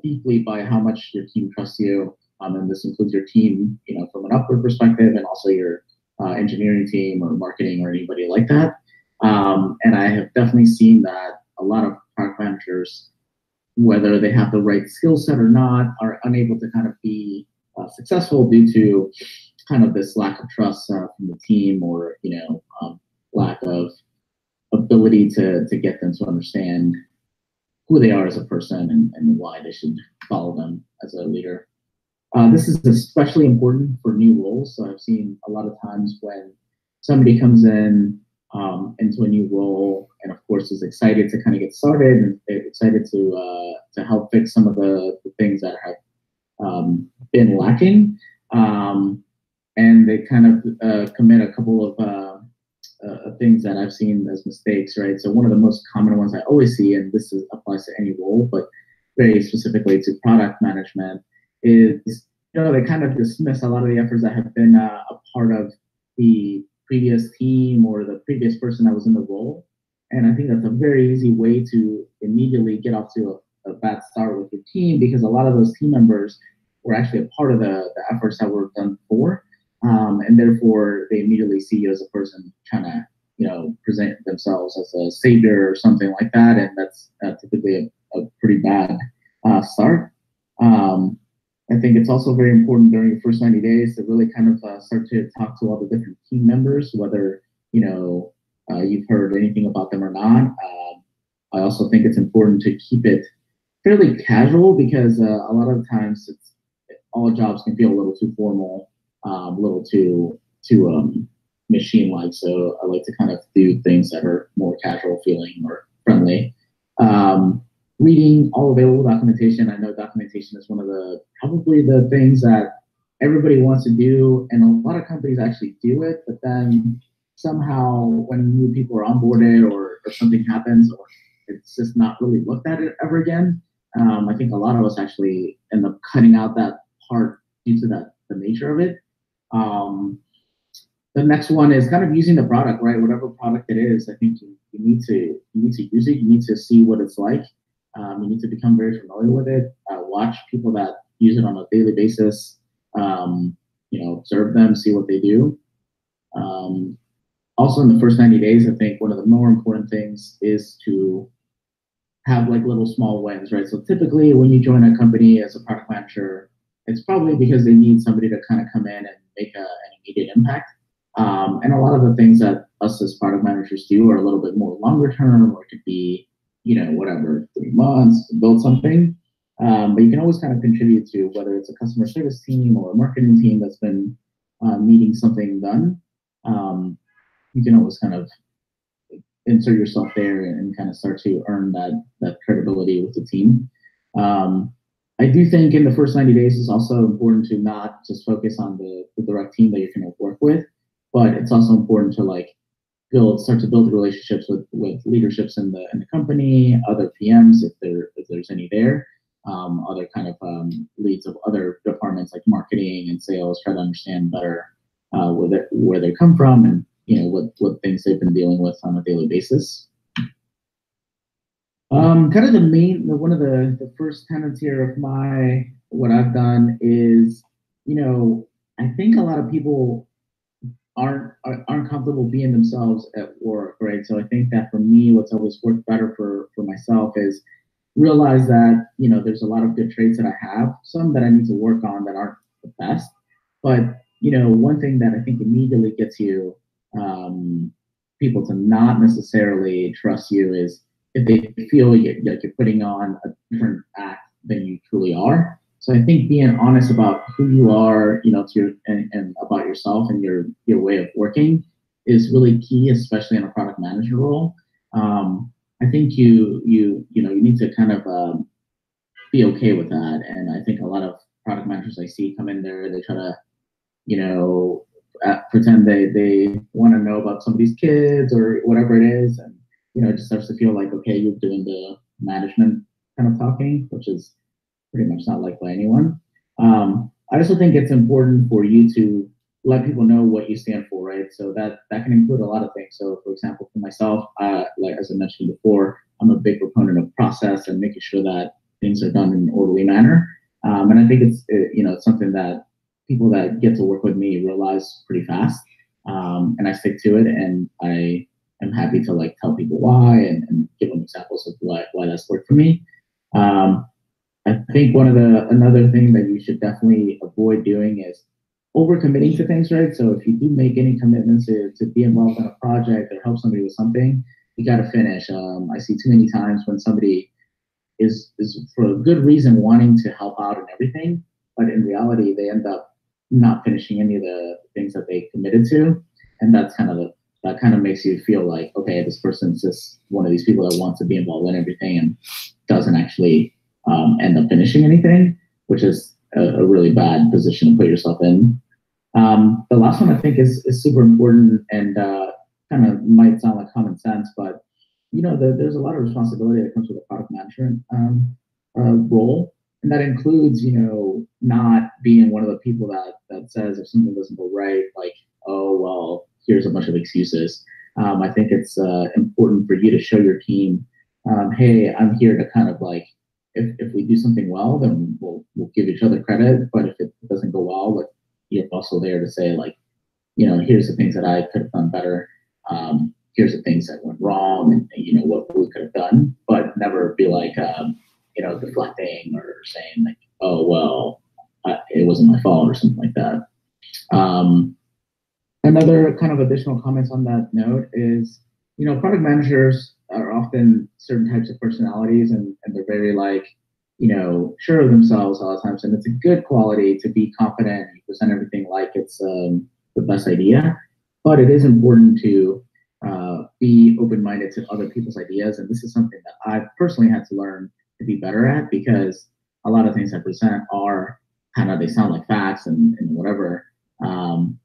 deeply by how much your team trusts you. And this includes your team, from an upward perspective, and also your engineering team or marketing or anybody like that. And I have definitely seen that a lot of product managers, whether they have the right skill set or not, are unable to kind of be successful due to kind of this lack of trust from the team, or lack of ability to get them to understand who they are as a person and why they should follow them as a leader. This is especially important for new roles. So I've seen a lot of times when somebody comes in into a new role, and of course is excited to kind of get started and excited to help fix some of the things that have been lacking, and they kind of commit a couple of things that I've seen as mistakes, right? So one of the most common ones I always see, and this applies to any role, but very specifically to product management, is they kind of dismiss a lot of the efforts that have been a part of the previous team or the previous person that was in the role. And I think that's a very easy way to immediately get off to a bad start with your team, because a lot of those team members were actually a part of the efforts that were done before. And therefore, they immediately see you as a person trying to, present themselves as a savior or something like that, and that's typically a pretty bad start. I think it's also very important during your first 90 days to really kind of start to talk to all the different team members, whether you've heard anything about them or not. I also think it's important to keep it fairly casual, because a lot of times all jobs can feel a little too formal, a little too machine-like. So I like to kind of do things that are more casual feeling or friendly. Reading all available documentation. I know documentation is one of probably the things that everybody wants to do, and a lot of companies actually do it, but then somehow when new people are onboarded or something happens, or it's just not really looked at it ever again, I think a lot of us actually end up cutting out that part due to the nature of it. The next one is kind of using the product, right? Whatever product it is, I think you need to use it. You need to see what it's like. You need to become very familiar with it. Watch people that use it on a daily basis. Observe them, see what they do. Also, in the first 90 days, I think one of the more important things is to have like little small wins, right? So typically, when you join a company as a product manager, it's probably because they need somebody to kind of come in and make an immediate impact. And a lot of the things that us as product managers do are a little bit more longer term, or it could be, 3 months to build something. But you can always kind of contribute to, whether it's a customer service team or a marketing team that's been needing something done. You can always kind of insert yourself there and kind of start to earn that credibility with the team. I do think in the first 90 days, it's also important to not just focus on the direct team that you're going to work with, but it's also important to start to build relationships with leaderships in the company, other PMs if there's any there, other kind of leads of other departments like marketing and sales. Try to understand better where they come from, and what things they've been dealing with on a daily basis. Kind of one of the first tenets here of what I've done is, I think a lot of people aren't comfortable being themselves at work, right? So I think that for me, what's always worked better for myself is realize that, there's a lot of good traits that I have, some that I need to work on that aren't the best. But, one thing that I think immediately gets you people to not necessarily trust you is if they feel like you're putting on a different act than you truly are. So I think being honest about who you are, to your and about yourself and your way of working is really key, especially in a product manager role. I think you need to kind of be okay with that. And I think a lot of product managers I see come in there, they try to, pretend they want to know about somebody's kids or whatever it is. And, it just starts to feel like, okay, you're doing the management kind of talking, which is pretty much not liked by anyone. I also think it's important for you to let people know what you stand for, right? So that can include a lot of things. So for example, for myself, like as I mentioned before, I'm a big proponent of process and making sure that things are done in an orderly manner. And I think it's something that people that get to work with me realize pretty fast. And I stick to it, and I am happy to tell people why and give them examples of why that's worked for me. I think another thing that you should definitely avoid doing is overcommitting to things, right? So if you do make any commitments to be involved in a project or help somebody with something, you got to finish. I see too many times when somebody is for a good reason wanting to help out and everything, but in reality they end up not finishing any of the things that they committed to, and that kind of makes you feel like, okay, this person's just one of these people that wants to be involved in everything and doesn't actually end up finishing anything, which is a really bad position to put yourself in. The last one I think is super important and kind of might sound like common sense, but there's a lot of responsibility that comes with a product management role, and that includes not being one of the people that says if something doesn't go right, like, oh well, here's a bunch of excuses. I think it's important for you to show your team, hey, I'm here to kind of if we do something well, then we'll give each other credit. But if it doesn't go well, you're also there to say here's the things that I could have done better. Here's the things that went wrong, and what we could have done. But never be deflecting or saying oh well, it wasn't my fault or something like that. Another kind of additional comments on that note is product managers are often certain types of personalities, and they're very sure of themselves all the time. And it's a good quality to be confident and present everything like it's the best idea. But it is important to be open-minded to other people's ideas. And this is something that I've personally had to learn to be better at, because a lot of things I present are they sound like facts and whatever.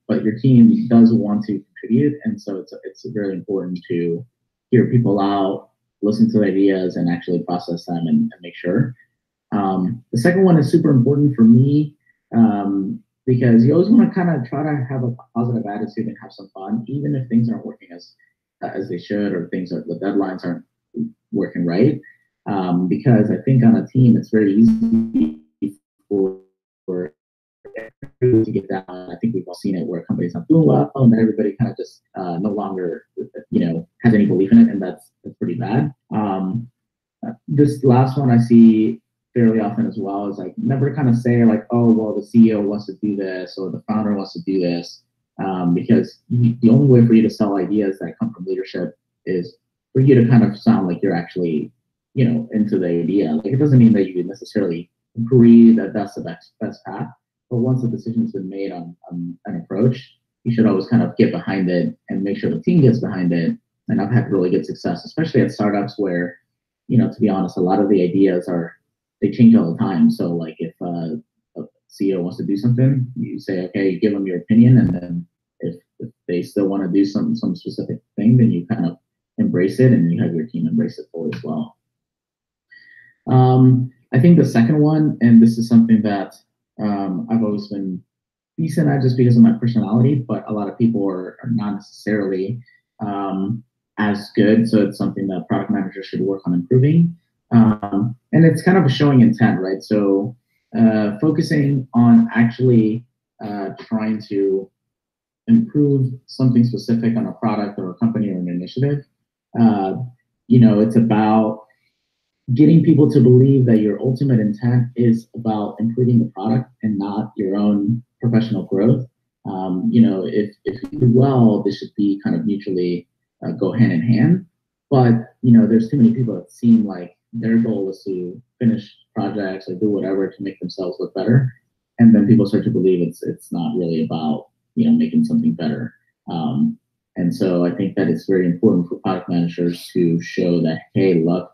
But your team does want to contribute. And so it's very important to hear people out, listen to the ideas, and actually process them and make sure. The second one is super important for me, because you always want to kind of try to have a positive attitude and have some fun, even if things aren't working as they should, or the deadlines aren't working right. Because I think on a team, it's very easy for to get down. I think we've all seen it where a company's not doing well, and then everybody kind of just no longer has any belief in it, and that's pretty bad. This last one I see fairly often as well is never kind of say oh well, the CEO wants to do this or the founder wants to do this, because the only way for you to sell ideas that come from leadership is for you to kind of sound like you're actually into the idea. It doesn't mean that you necessarily agree that that's the best path, but once the decision's been made on an approach, you should always kind of get behind it and make sure the team gets behind it. And I've had really good success, especially at startups where, to be honest, a lot of the ideas they change all the time. So if a CEO wants to do something, you say, okay, you give them your opinion, and then if they still want to do some specific thing, then you kind of embrace it, and you have your team embrace it fully as well. I think the second one, and this is something that I've always been decent at just because of my personality, but a lot of people are not necessarily as good. So it's something that product managers should work on improving. And it's kind of a showing intent, right? So focusing on actually trying to improve something specific on a product or a company or an initiative. It's about getting people to believe that your ultimate intent is about improving the product and not your own professional growth. If you do well, this should be kind of mutually go hand in hand. But there's too many people that seem like their goal is to finish projects or do whatever to make themselves look better, and then people start to believe it's not really about making something better. And so I think that it's very important for product managers to show that, hey, look,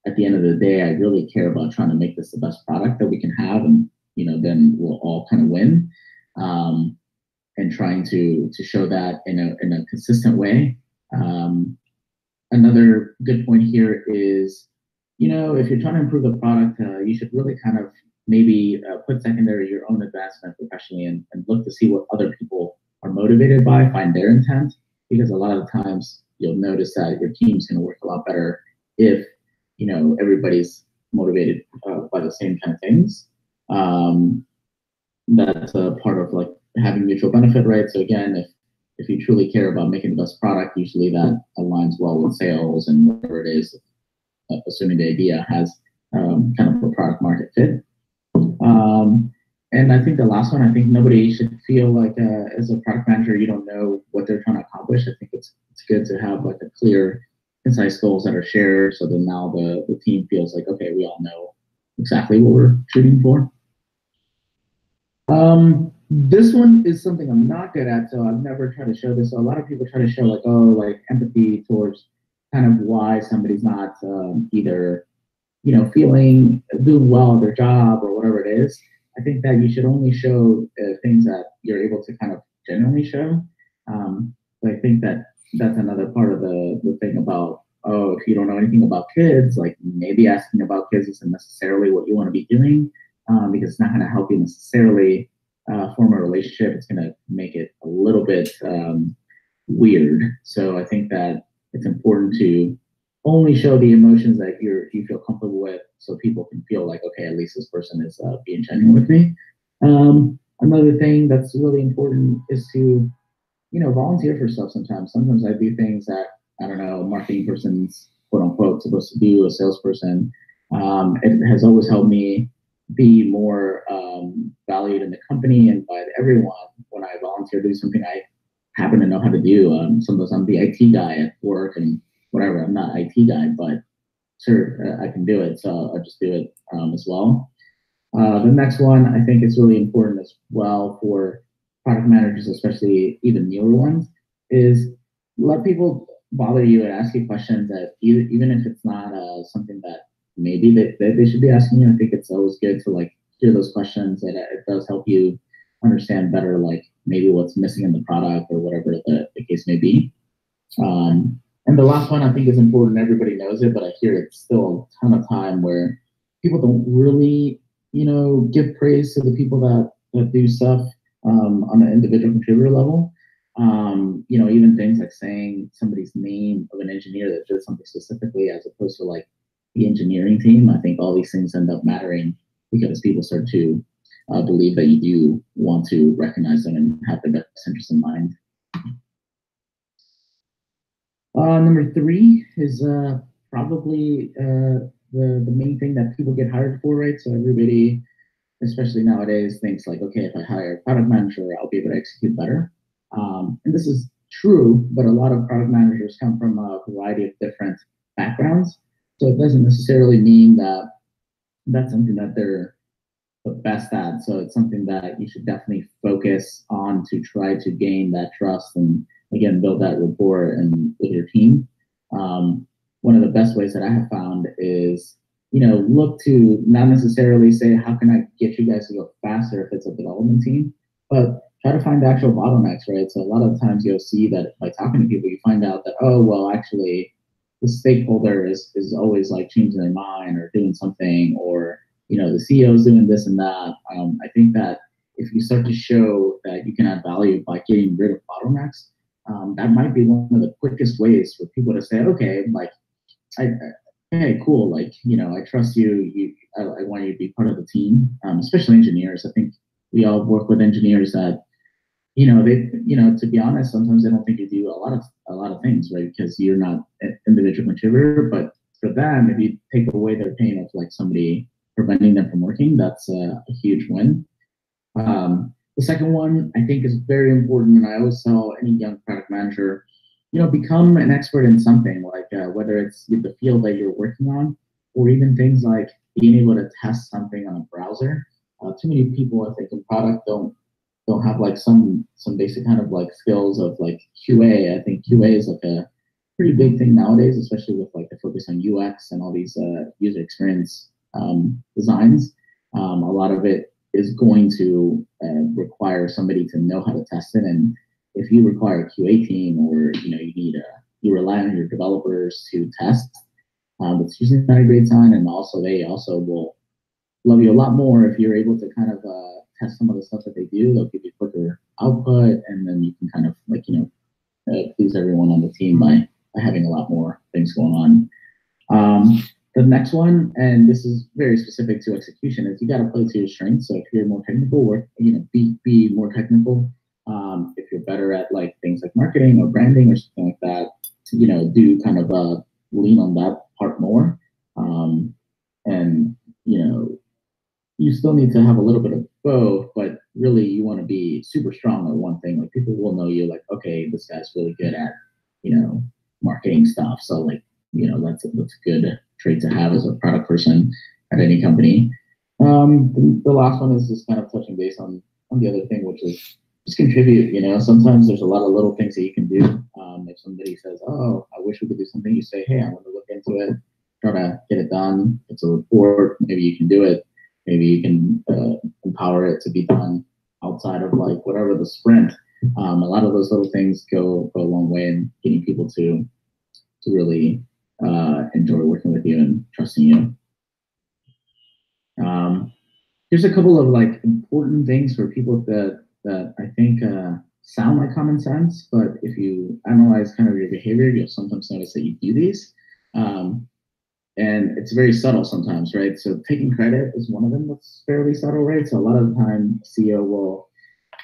at the end of the day, I really care about trying to make this the best product that we can have, and then we'll all kind of win. And trying to show that in a consistent way. Another good point here is, if you're trying to improve the product, you should really kind of maybe put secondary your own advancement professionally and look to see what other people are motivated by, find their intent, because a lot of the times you'll notice that your team's going to work a lot better if everybody's motivated by the same kind of things. That's a part of like having mutual benefit, right? So again, if you truly care about making the best product, usually that aligns well with sales and whatever it is, assuming the idea has kind of a product market fit. And I think the last one, I think nobody should feel like as a product manager, you don't know what they're trying to accomplish. I think it's good to have like a clear, concise goals that are shared, so that now the team feels like, okay, we all know exactly what we're shooting for. This one is something I'm not good at, so I've never tried to show this. So a lot of people try to show like empathy towards kind of why somebody's not either doing well at their job or whatever it is. I think that you should only show things that you're able to kind of genuinely show. But I think that that's another part of the thing about, if you don't know anything about kids, like maybe asking about kids isn't necessarily what you want to be doing, because it's not going to help you necessarily form a relationship. It's going to make it a little bit weird. So I think that it's important to only show the emotions that you feel comfortable with, so people can feel like, okay, at least this person is being genuine with me. Another thing that's really important is to volunteer for stuff sometimes. Sometimes I do things that, I don't know, a marketing person's quote unquote supposed to do, a salesperson. It has always helped me be more valued in the company and by everyone when I volunteer to do something I happen to know how to do. Sometimes I'm the IT guy at work and whatever. I'm not IT guy, but sure, I can do it. So I'll just do it as well. The next one, I think is really important as well for product managers, especially even newer ones, is let people bother you and ask you questions that even if it's not something that maybe they should be asking you. I think it's always good to like hear those questions, and it does help you understand better, like maybe what's missing in the product or whatever the case may be. And the last one I think is important. Everybody knows it, but I hear it still a ton of time where people don't really, give praise to the people that do stuff on an individual contributor level. Even things like saying somebody's name of an engineer that did something specifically, as opposed to like the engineering team. I think all these things end up mattering because people start to believe that you do want to recognize them and have their best interest in mind. Number 3 is probably the main thing that people get hired for, right? So everybody, especially nowadays, thinks like, okay, if I hire a product manager, I'll be able to execute better. And this is true, but a lot of product managers come from a variety of different backgrounds. So it doesn't necessarily mean that that's something that they're the best at. So it's something that you should definitely focus on to try to gain that trust and, again, build that rapport and with your team. One of the best ways that I have found is, look to not necessarily say, how can I get you guys to go faster if it's a development team, but try to find the actual bottlenecks, right? So a lot of the times you'll see that by talking to people, you find out that, oh, well, actually, the stakeholder is always like changing their mind or doing something, or, the CEO is doing this and that. I think that if you start to show that you can add value by getting rid of bottlenecks, that might be one of the quickest ways for people to say, okay, like, hey, cool, like, I trust you. I want you to be part of the team, especially engineers. I think we all work with engineers that, to be honest, sometimes they don't think you do a lot of things, right? Because you're not an individual contributor. But for them, if you take away their pain of like somebody preventing them from working, that's a huge win. The second one I think is very important, and I always tell any young product manager, become an expert in something, like whether it's the field that you're working on, or even things like being able to test something on a browser. Too many people, I think, in product don't have like some basic kind of like skills of like QA. I think QA is like a pretty big thing nowadays, especially with like the focus on UX and all these user experience designs. A lot of it is going to require somebody to know how to test it, and if you require a QA team, or you rely on your developers to test, it's usually not a great sign. And also they also will love you a lot more if you're able to kind of test some of the stuff that they do. They'll give you quicker output, and then you can kind of like please everyone on the team by having a lot more things going on. The next one, and this is very specific to execution, is you got to play to your strengths. So if you're more technical, be more technical. If you're better at like things like marketing or branding or something like that, do kind of lean on that part more. And you still need to have a little bit of both, but really you want to be super strong at one thing. Like people will know you, like, okay, this guy's really good at marketing stuff. So like that's a good trait to have as a product person at any company. The last one is just kind of touching base on the other thing, which is just contribute. Sometimes there's a lot of little things that you can do. If somebody says, oh, I wish we could do something, you say, hey, I'm going to look into it, try to get it done. It's a report. Maybe you can do it. Maybe you can empower it to be done outside of like whatever the sprint. A lot of those little things go a long way in getting people to really enjoy working with you and trusting you. Here's a couple of like important things for people that I think sound like common sense, but if you analyze kind of your behavior, you'll sometimes notice that you do these. And it's very subtle sometimes, right? So taking credit is one of them that's fairly subtle, right? So a lot of the time, CEO will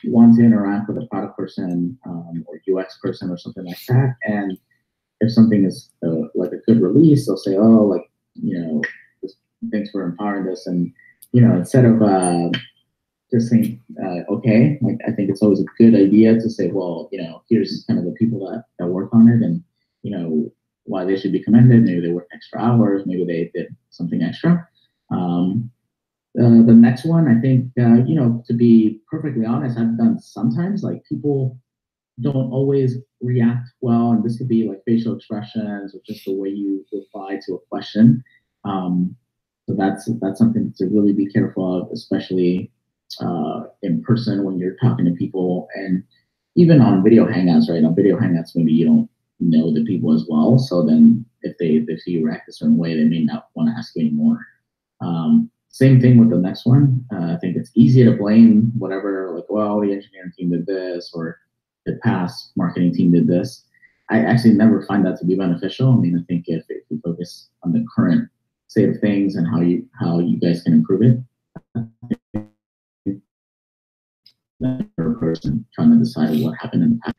want to interact with a product person or UX person or something like that. And if something is like a good release, they'll say, oh, like, thanks for empowering this. And, instead of just saying, okay, like, I think it's always a good idea to say, well, here's kind of the people that work on it, and, why they should be commended. Maybe they work extra hours, maybe they did something extra. The next one, I think, to be perfectly honest, I've done sometimes, like, people don't always react well, and this could be like facial expressions or just the way you reply to a question. So that's something to really be careful of, especially in person when you're talking to people, and even on video hangouts, right? On video hangouts, maybe you don't know the people as well. So then if they see you react a certain way, they may not want to ask you anymore. Same thing with the next one. I think it's easy to blame whatever, like, well, the engineering team did this, or the past marketing team did this. I actually never find that to be beneficial. I mean, I think if you focus on the current state of things and how you guys can improve it, that person trying to decide what happened in the past.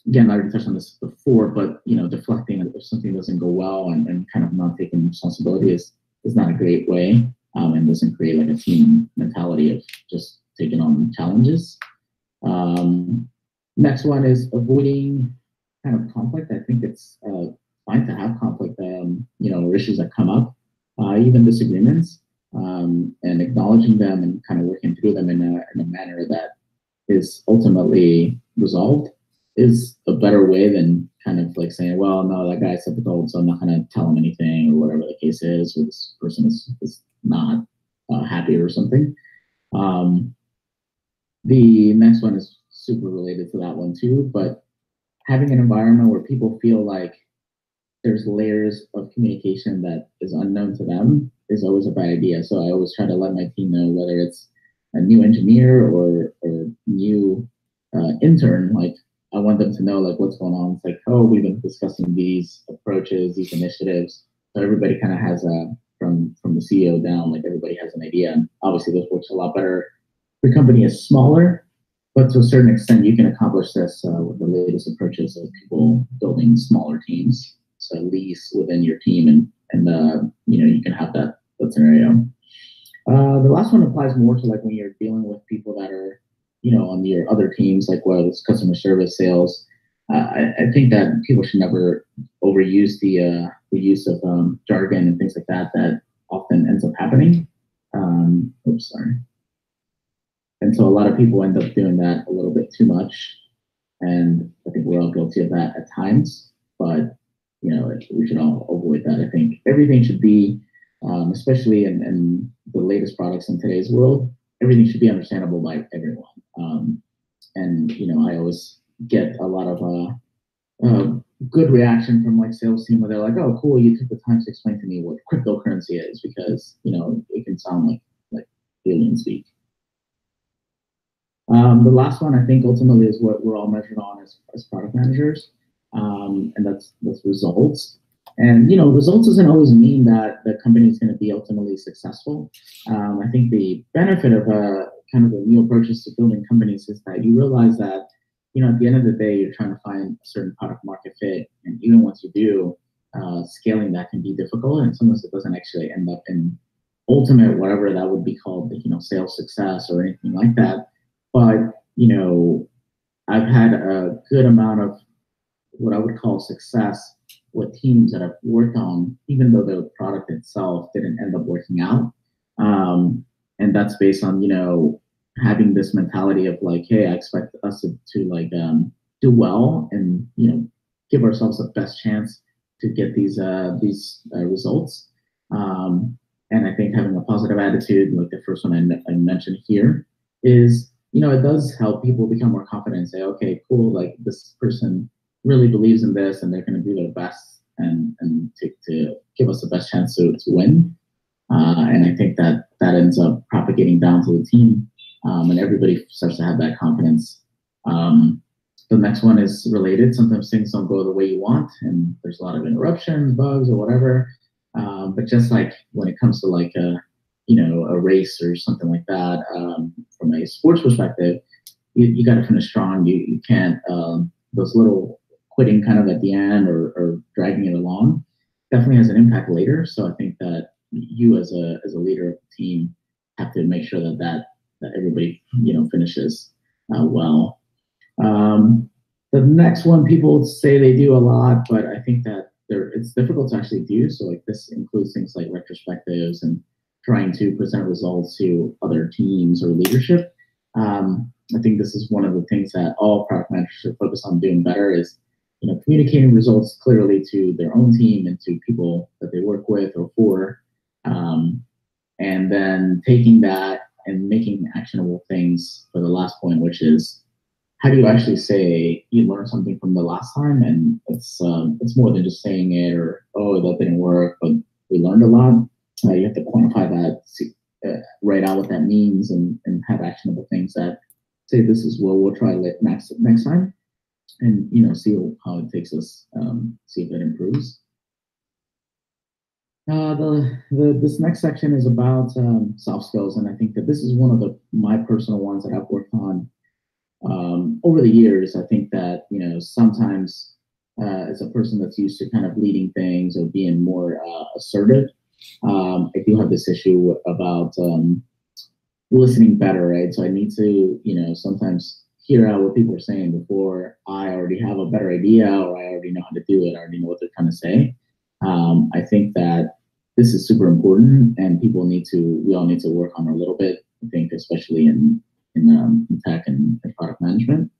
Again, I already touched on this before, but deflecting if something doesn't go well and kind of not taking responsibility is not a great way, and doesn't create like a team mentality of just taking on challenges. Next one is avoiding kind of conflict. I think it's fine to have conflict, or issues that come up, even disagreements, and acknowledging them and kind of working through them in a manner that is ultimately resolved is a better way than kind of like saying, well, no, that guy said the code, so I'm not going to tell him anything, or whatever the case is, or this person is not happy or something. The next one is super related to that one too, but having an environment where people feel like there's layers of communication that is unknown to them is always a bad idea. So I always try to let my team know, whether it's a new engineer or new intern, like, I want them to know like what's going on. It's like, oh, we've been discussing these approaches, these initiatives. So everybody kind of has from the CEO down, like everybody has an idea. And obviously this works a lot better. The company is smaller, but to a certain extent, you can accomplish this with the latest approaches of people building smaller teams. So at least within your team, and you can have that scenario. The last one applies more to like when you're dealing with people that are, on your other teams, like whether it's customer service, sales. I think that people should never overuse the use of jargon and things like that often ends up happening. Oops, sorry. And so a lot of people end up doing that a little bit too much, and I think we're all guilty of that at times. But we should all avoid that. I think everything should be, especially in the latest products in today's world, everything should be understandable by everyone. And I always get a lot of good reaction from like sales team where they're like, "Oh, cool, you took the time to explain to me what cryptocurrency is," because it can sound like alien speak. The last one I think ultimately is what we're all measured on as product managers, and that's results. And results doesn't always mean that the company is going to be ultimately successful. I think the benefit of kind of the new approaches to building companies is that you realize that at the end of the day, you're trying to find a certain product market fit, and even once you do, scaling that can be difficult, and sometimes it doesn't actually end up in ultimate whatever that would be called, sales success or anything like that. But I've had a good amount of what I would call success with teams that I've worked on, even though the product itself didn't end up working out. And that's based on having this mentality of like, hey, I expect us to do well and give ourselves the best chance to get these results. And I think having a positive attitude, like the first one I mentioned here, is it does help people become more confident and say, okay, cool, like this person really believes in this and they're going to do their best and to give us the best chance to win. And I think that ends up propagating down to the team, and everybody starts to have that confidence. The next one is related. Sometimes things don't go the way you want, and there's a lot of interruptions, bugs, or whatever. But just like when it comes to like a race or something like that, from a sports perspective, you got to finish strong. You can't those little quitting kind of at the end or dragging it along definitely has an impact later. So I think that you as a leader of the team have to make sure that everybody finishes well. The next one people say they do a lot, but I think that it's difficult to actually do. So like this includes things like retrospectives and trying to present results to other teams or leadership. I think this is one of the things that all product managers should focus on doing better is communicating results clearly to their own team and to people that they work with or for, and then taking that and making actionable things for the last point, which is how do you actually say you learned something from the last time? And it's more than just saying it or, oh, that didn't work, but we learned a lot. You have to quantify that, write out what that means, and have actionable things that say this is what we'll try next time, and see how it takes us, see if it improves. This next section is about soft skills, and I think that this is one of my personal ones that I've worked on over the years. I think that sometimes as a person that's used to kind of leading things or being more assertive, I do have this issue about listening better, right? So I need to sometimes hear out what people are saying before I already have a better idea, or I already know how to do it, I already know what they're trying to say. I think that this is super important, and we all need to work on a little bit, I think, especially in tech and product management.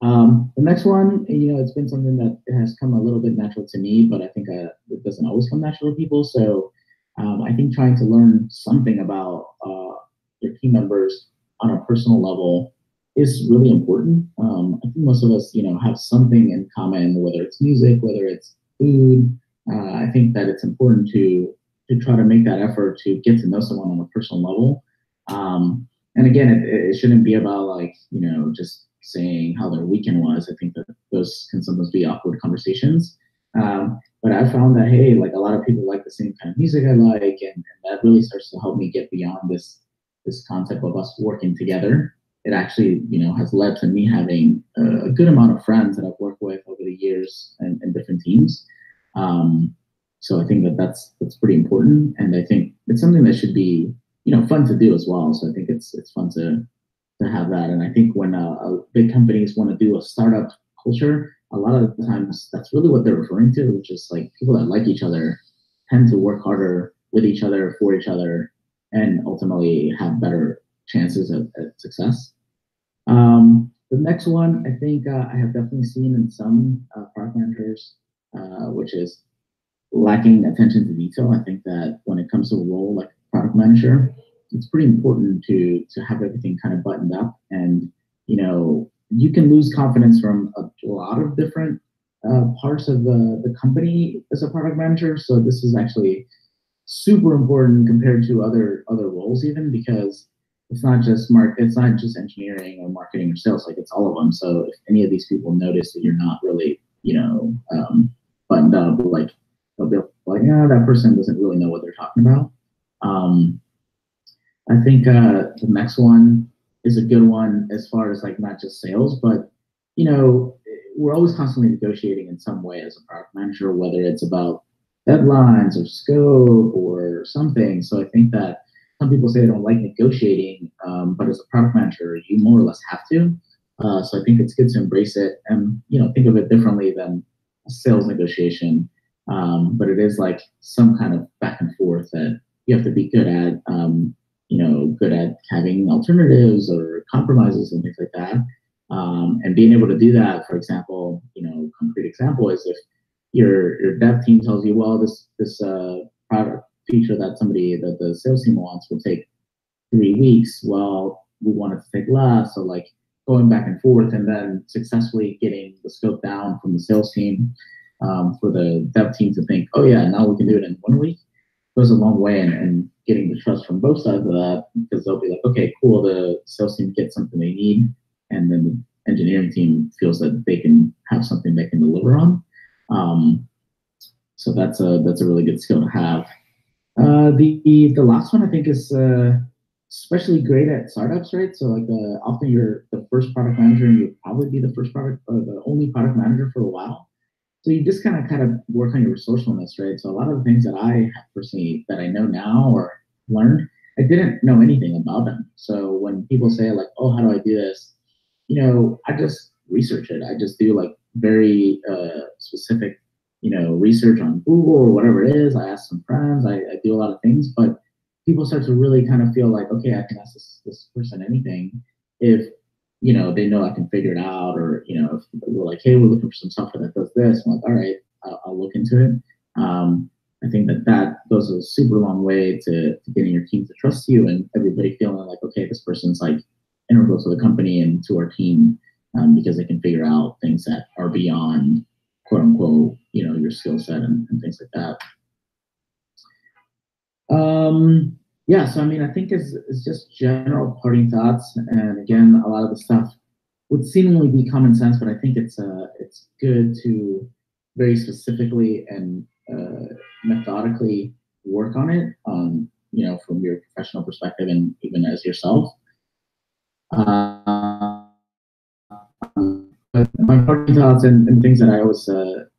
The next one, it's been something that has come a little bit natural to me, but I think it doesn't always come natural to people. So I think trying to learn something about your team members on a personal level is really important. I think most of us, have something in common, whether it's music, whether it's food. I think that it's important to try to make that effort to get to know someone on a personal level. And again, it shouldn't be about just saying how their weekend was. I think that those can sometimes be awkward conversations. But I found that, hey, like a lot of people like the same kind of music I like, and that really starts to help me get beyond this concept of us working together. It actually, has led to me having a good amount of friends that I've worked with over the years and different teams. So I think that's pretty important, and I think it's something that should be fun to do as well. So I think it's fun to have that. And I think when big companies want to do a startup culture, a lot of the times that's really what they're referring to, which is like people that like each other tend to work harder with each other, for each other, and ultimately have better chances at success. The next one, I think I have definitely seen in some product managers, which is lacking attention to detail. I think that when it comes to a role like product manager, it's pretty important to have everything kind of buttoned up. And, you know, you can lose confidence from a lot of different parts of the company as a product manager. So this is actually super important compared to other roles, even because it's not just engineering or marketing or sales, like it's all of them. So if any of these people notice that you're not really, you know, buttoned up, like they'll be like, yeah, that person doesn't really know what they're talking about. I think the next one is a good one as far as like not just sales, but you know, we're always constantly negotiating in some way as a product manager, whether it's about deadlines or scope or something. So I think that some people say they don't like negotiating, but as a product manager, you more or less have to. So I think it's good to embrace it and, you know, think of it differently than a sales negotiation. But it is like some kind of back and forth that you have to be good at, you know, good at having alternatives or compromises and things like that. And being able to do that, for example, you know, concrete example is if your dev team tells you, well, this product feature that the sales team wants will take 3 weeks. Well, we want it to take less. So like going back and forth and then successfully getting the scope down from the sales team for the dev team to think, oh yeah, now we can do it in 1 week, goes a long way in getting the trust from both sides of that, because they'll be like, okay, cool, the sales team gets something they need, and then the engineering team feels that they can have something they can deliver on. So that's a really good skill to have. The last one I think is especially great at startups, right? So like often you're the first product manager and you'll probably be the first product or the only product manager for a while. So you just kind of work on your resourcefulness, right? So a lot of the things that I have personally that I know now or learned, I didn't know anything about them. So when people say like, oh, how do I do this? You know, I just research it. I just do like very specific, you know, research on Google or whatever it is. I ask some friends, I do a lot of things, but people start to really kind of feel like, okay, I can ask this person anything if, you know, they know I can figure it out, or, you know, if we're like, hey, we're looking for some software that does this. I'm like, all right, I'll look into it. I think that goes a super long way to getting your team to trust you and everybody feeling like, okay, this person's like integral to the company and to our team because they can figure out things that are beyond, quote unquote, you know, your skill set and things like that. Yeah, so I mean, I think it's just general parting thoughts, and again, a lot of the stuff would seemingly be common sense, but I think it's good to very specifically and methodically work on it, you know, from your professional perspective and even as yourself. But my parting thoughts and things that I always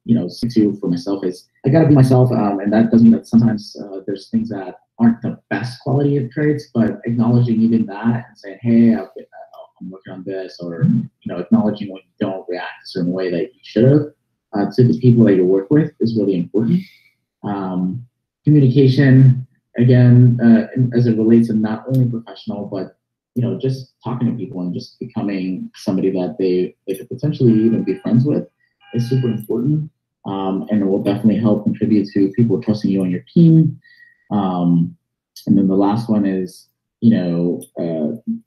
you know, stick to for myself is I gotta be myself, and that doesn't mean that sometimes there's things that aren't the best quality of traits, but acknowledging even that and saying, hey, I'm working on this, or, you know, acknowledging when you don't react a certain way that you should have to the people that you work with is really important. Communication, again, as it relates to not only professional, but, you know, just talking to people and just becoming somebody that they could potentially even be friends with is super important. And it will definitely help contribute to people trusting you on your team. And then the last one is, you know,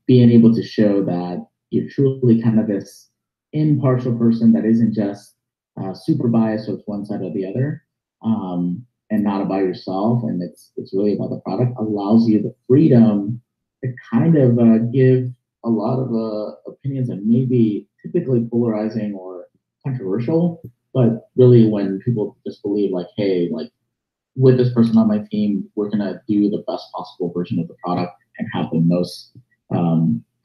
being able to show that you're truly kind of this impartial person that isn't just super biased towards one side or the other, and not about yourself. And it's really about the product. Allows you the freedom to kind of give a lot of opinions that may be typically polarizing or controversial, but really when people just believe like, hey, like with this person on my team, we're gonna do the best possible version of the product and have the most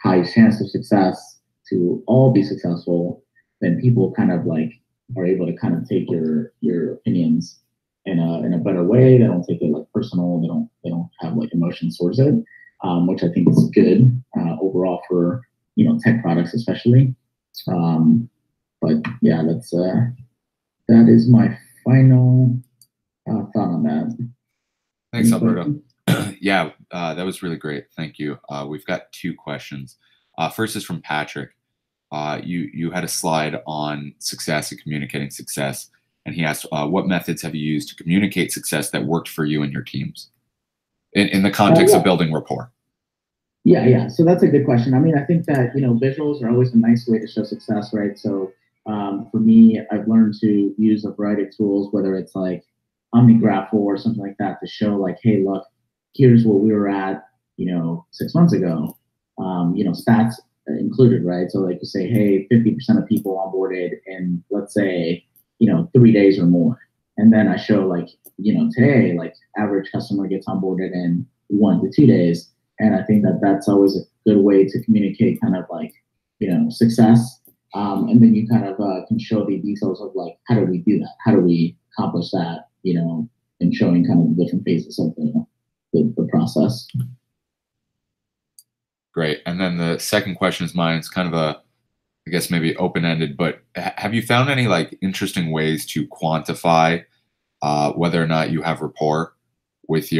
high chance of success to all be successful, then people kind of like are able to kind of take your opinions in a better way. They don't take it like personal. They don't have like emotions towards it, which I think is good overall for, you know, tech products especially. But yeah, that is my final thought on that. Thanks, Alberto. Yeah, that was really great. Thank you. We've got 2 questions. First is from Patrick. You had a slide on success and communicating success, and he asked, what methods have you used to communicate success that worked for you and your teams in the context of building rapport? Yeah. So that's a good question. I mean, I think that, visuals are always a nice way to show success, right? So for me, I've learned to use a variety of tools, whether it's like OmniGraffle or something like that, to show like, hey, look, here's where we were at, 6 months ago, stats included, right? So like you say, hey, 50% of people onboarded in, let's say, 3 days or more. And then I show like, today, like average customer gets onboarded in 1 to 2 days. And I think that that's always a good way to communicate kind of like, success. And then you kind of can show the details of like, how do we do that? How do we accomplish that, and showing kind of the different phases of the process. Great. And then the second question is mine. It's kind of I guess maybe open-ended, but have you found any like interesting ways to quantify whether or not you have rapport with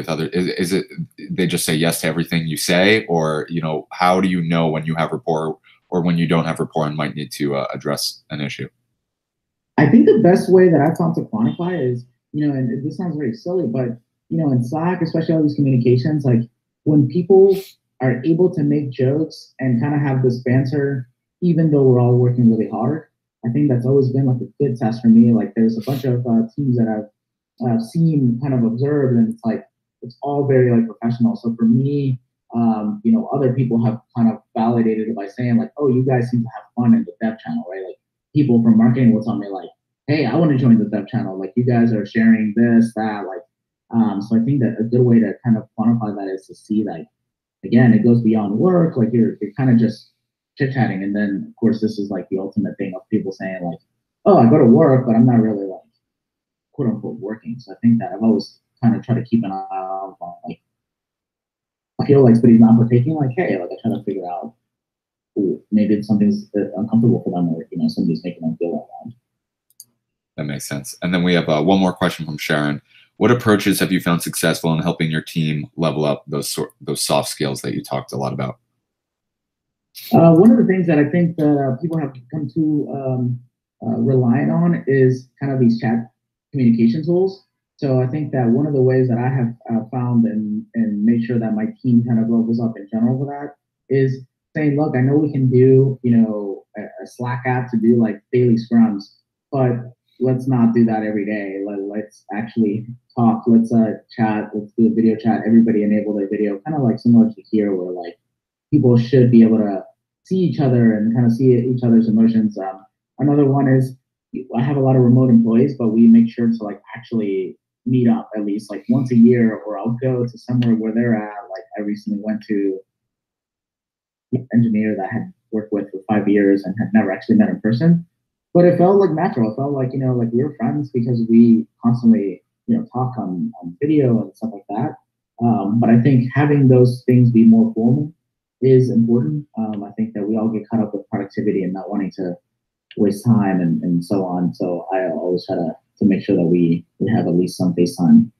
other? Is it they just say yes to everything you say, or how do you know when you have rapport or when you don't have rapport and might need to address an issue? I think the best way that I found to quantify is, and this sounds very silly, but in Slack, especially all these communications, like when people are able to make jokes and kind of have this banter, even though we're all working really hard, I think that's always been like a good test for me. Like there's a bunch of teams that I've seen, kind of observed, and it's like it's all very like professional. So for me, other people have kind of validated it by saying like, oh, you guys seem to have fun in the dev channel, right? Like people from marketing will tell me like, hey, I want to join the dev channel. Like you guys are sharing this, that, like. So I think that a good way to kind of quantify that is to see like, again, it goes beyond work. Like you're kind of just chit-chatting. And then of course, this is like the ultimate thing of people saying like, oh, I go to work, but I'm not really like quote unquote working. So I think that I've always kind of tried to keep an eye out on like, I feel like somebody's not partaking, like, hey, like I try to figure out, ooh, maybe something's uncomfortable for them, or somebody's making them feel like that. That makes sense. And then we have one more question from Sharon. What approaches have you found successful in helping your team level up those soft skills that you talked a lot about? One of the things that I think that people have come to rely on is kind of these chat communication tools. So I think that one of the ways that I have found and made sure that my team kind of levels up in general with that is saying, look, I know we can do, a Slack app to do like daily scrums, but let's not do that every day. Let's actually talk. Let's chat. Let's do a video chat. Everybody enable their video, kind of like similar to here, where like people should be able to see each other and kind of see each other's emotions. Another one is I have a lot of remote employees, but we make sure to like actually meet up at least like once a year, or I'll go to somewhere where they're at. Like I recently went to an engineer that I had worked with for 5 years and had never actually met in person. But it felt like natural. It felt like, like we were friends because we constantly, talk on video and stuff like that. But I think having those things be more formal is important. I think that we all get caught up with productivity and not wanting to waste time and so on. So I always try to make sure that we have at least some face time.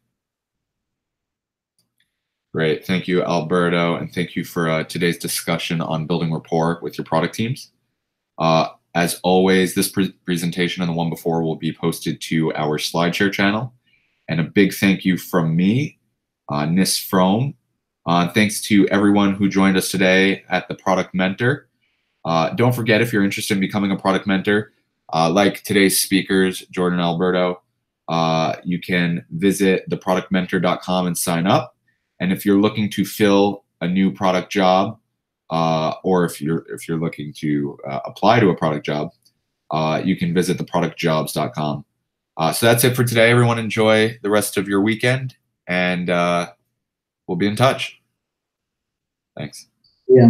Great. Thank you, Alberto. And thank you for today's discussion on building rapport with your product teams. As always, this presentation and the one before will be posted to our SlideShare channel. And a big thank you from me, Nis Fromm. Thanks to everyone who joined us today at the Product Mentor. Don't forget, if you're interested in becoming a product mentor, like today's speakers, Jordan and Alberto, you can visit theproductmentor.com and sign up. And if you're looking to fill a new product job, or if you're looking to apply to a product job, you can visit theproductjobs.com. So that's it for today. Everyone enjoy the rest of your weekend, and we'll be in touch. Thanks. Yeah.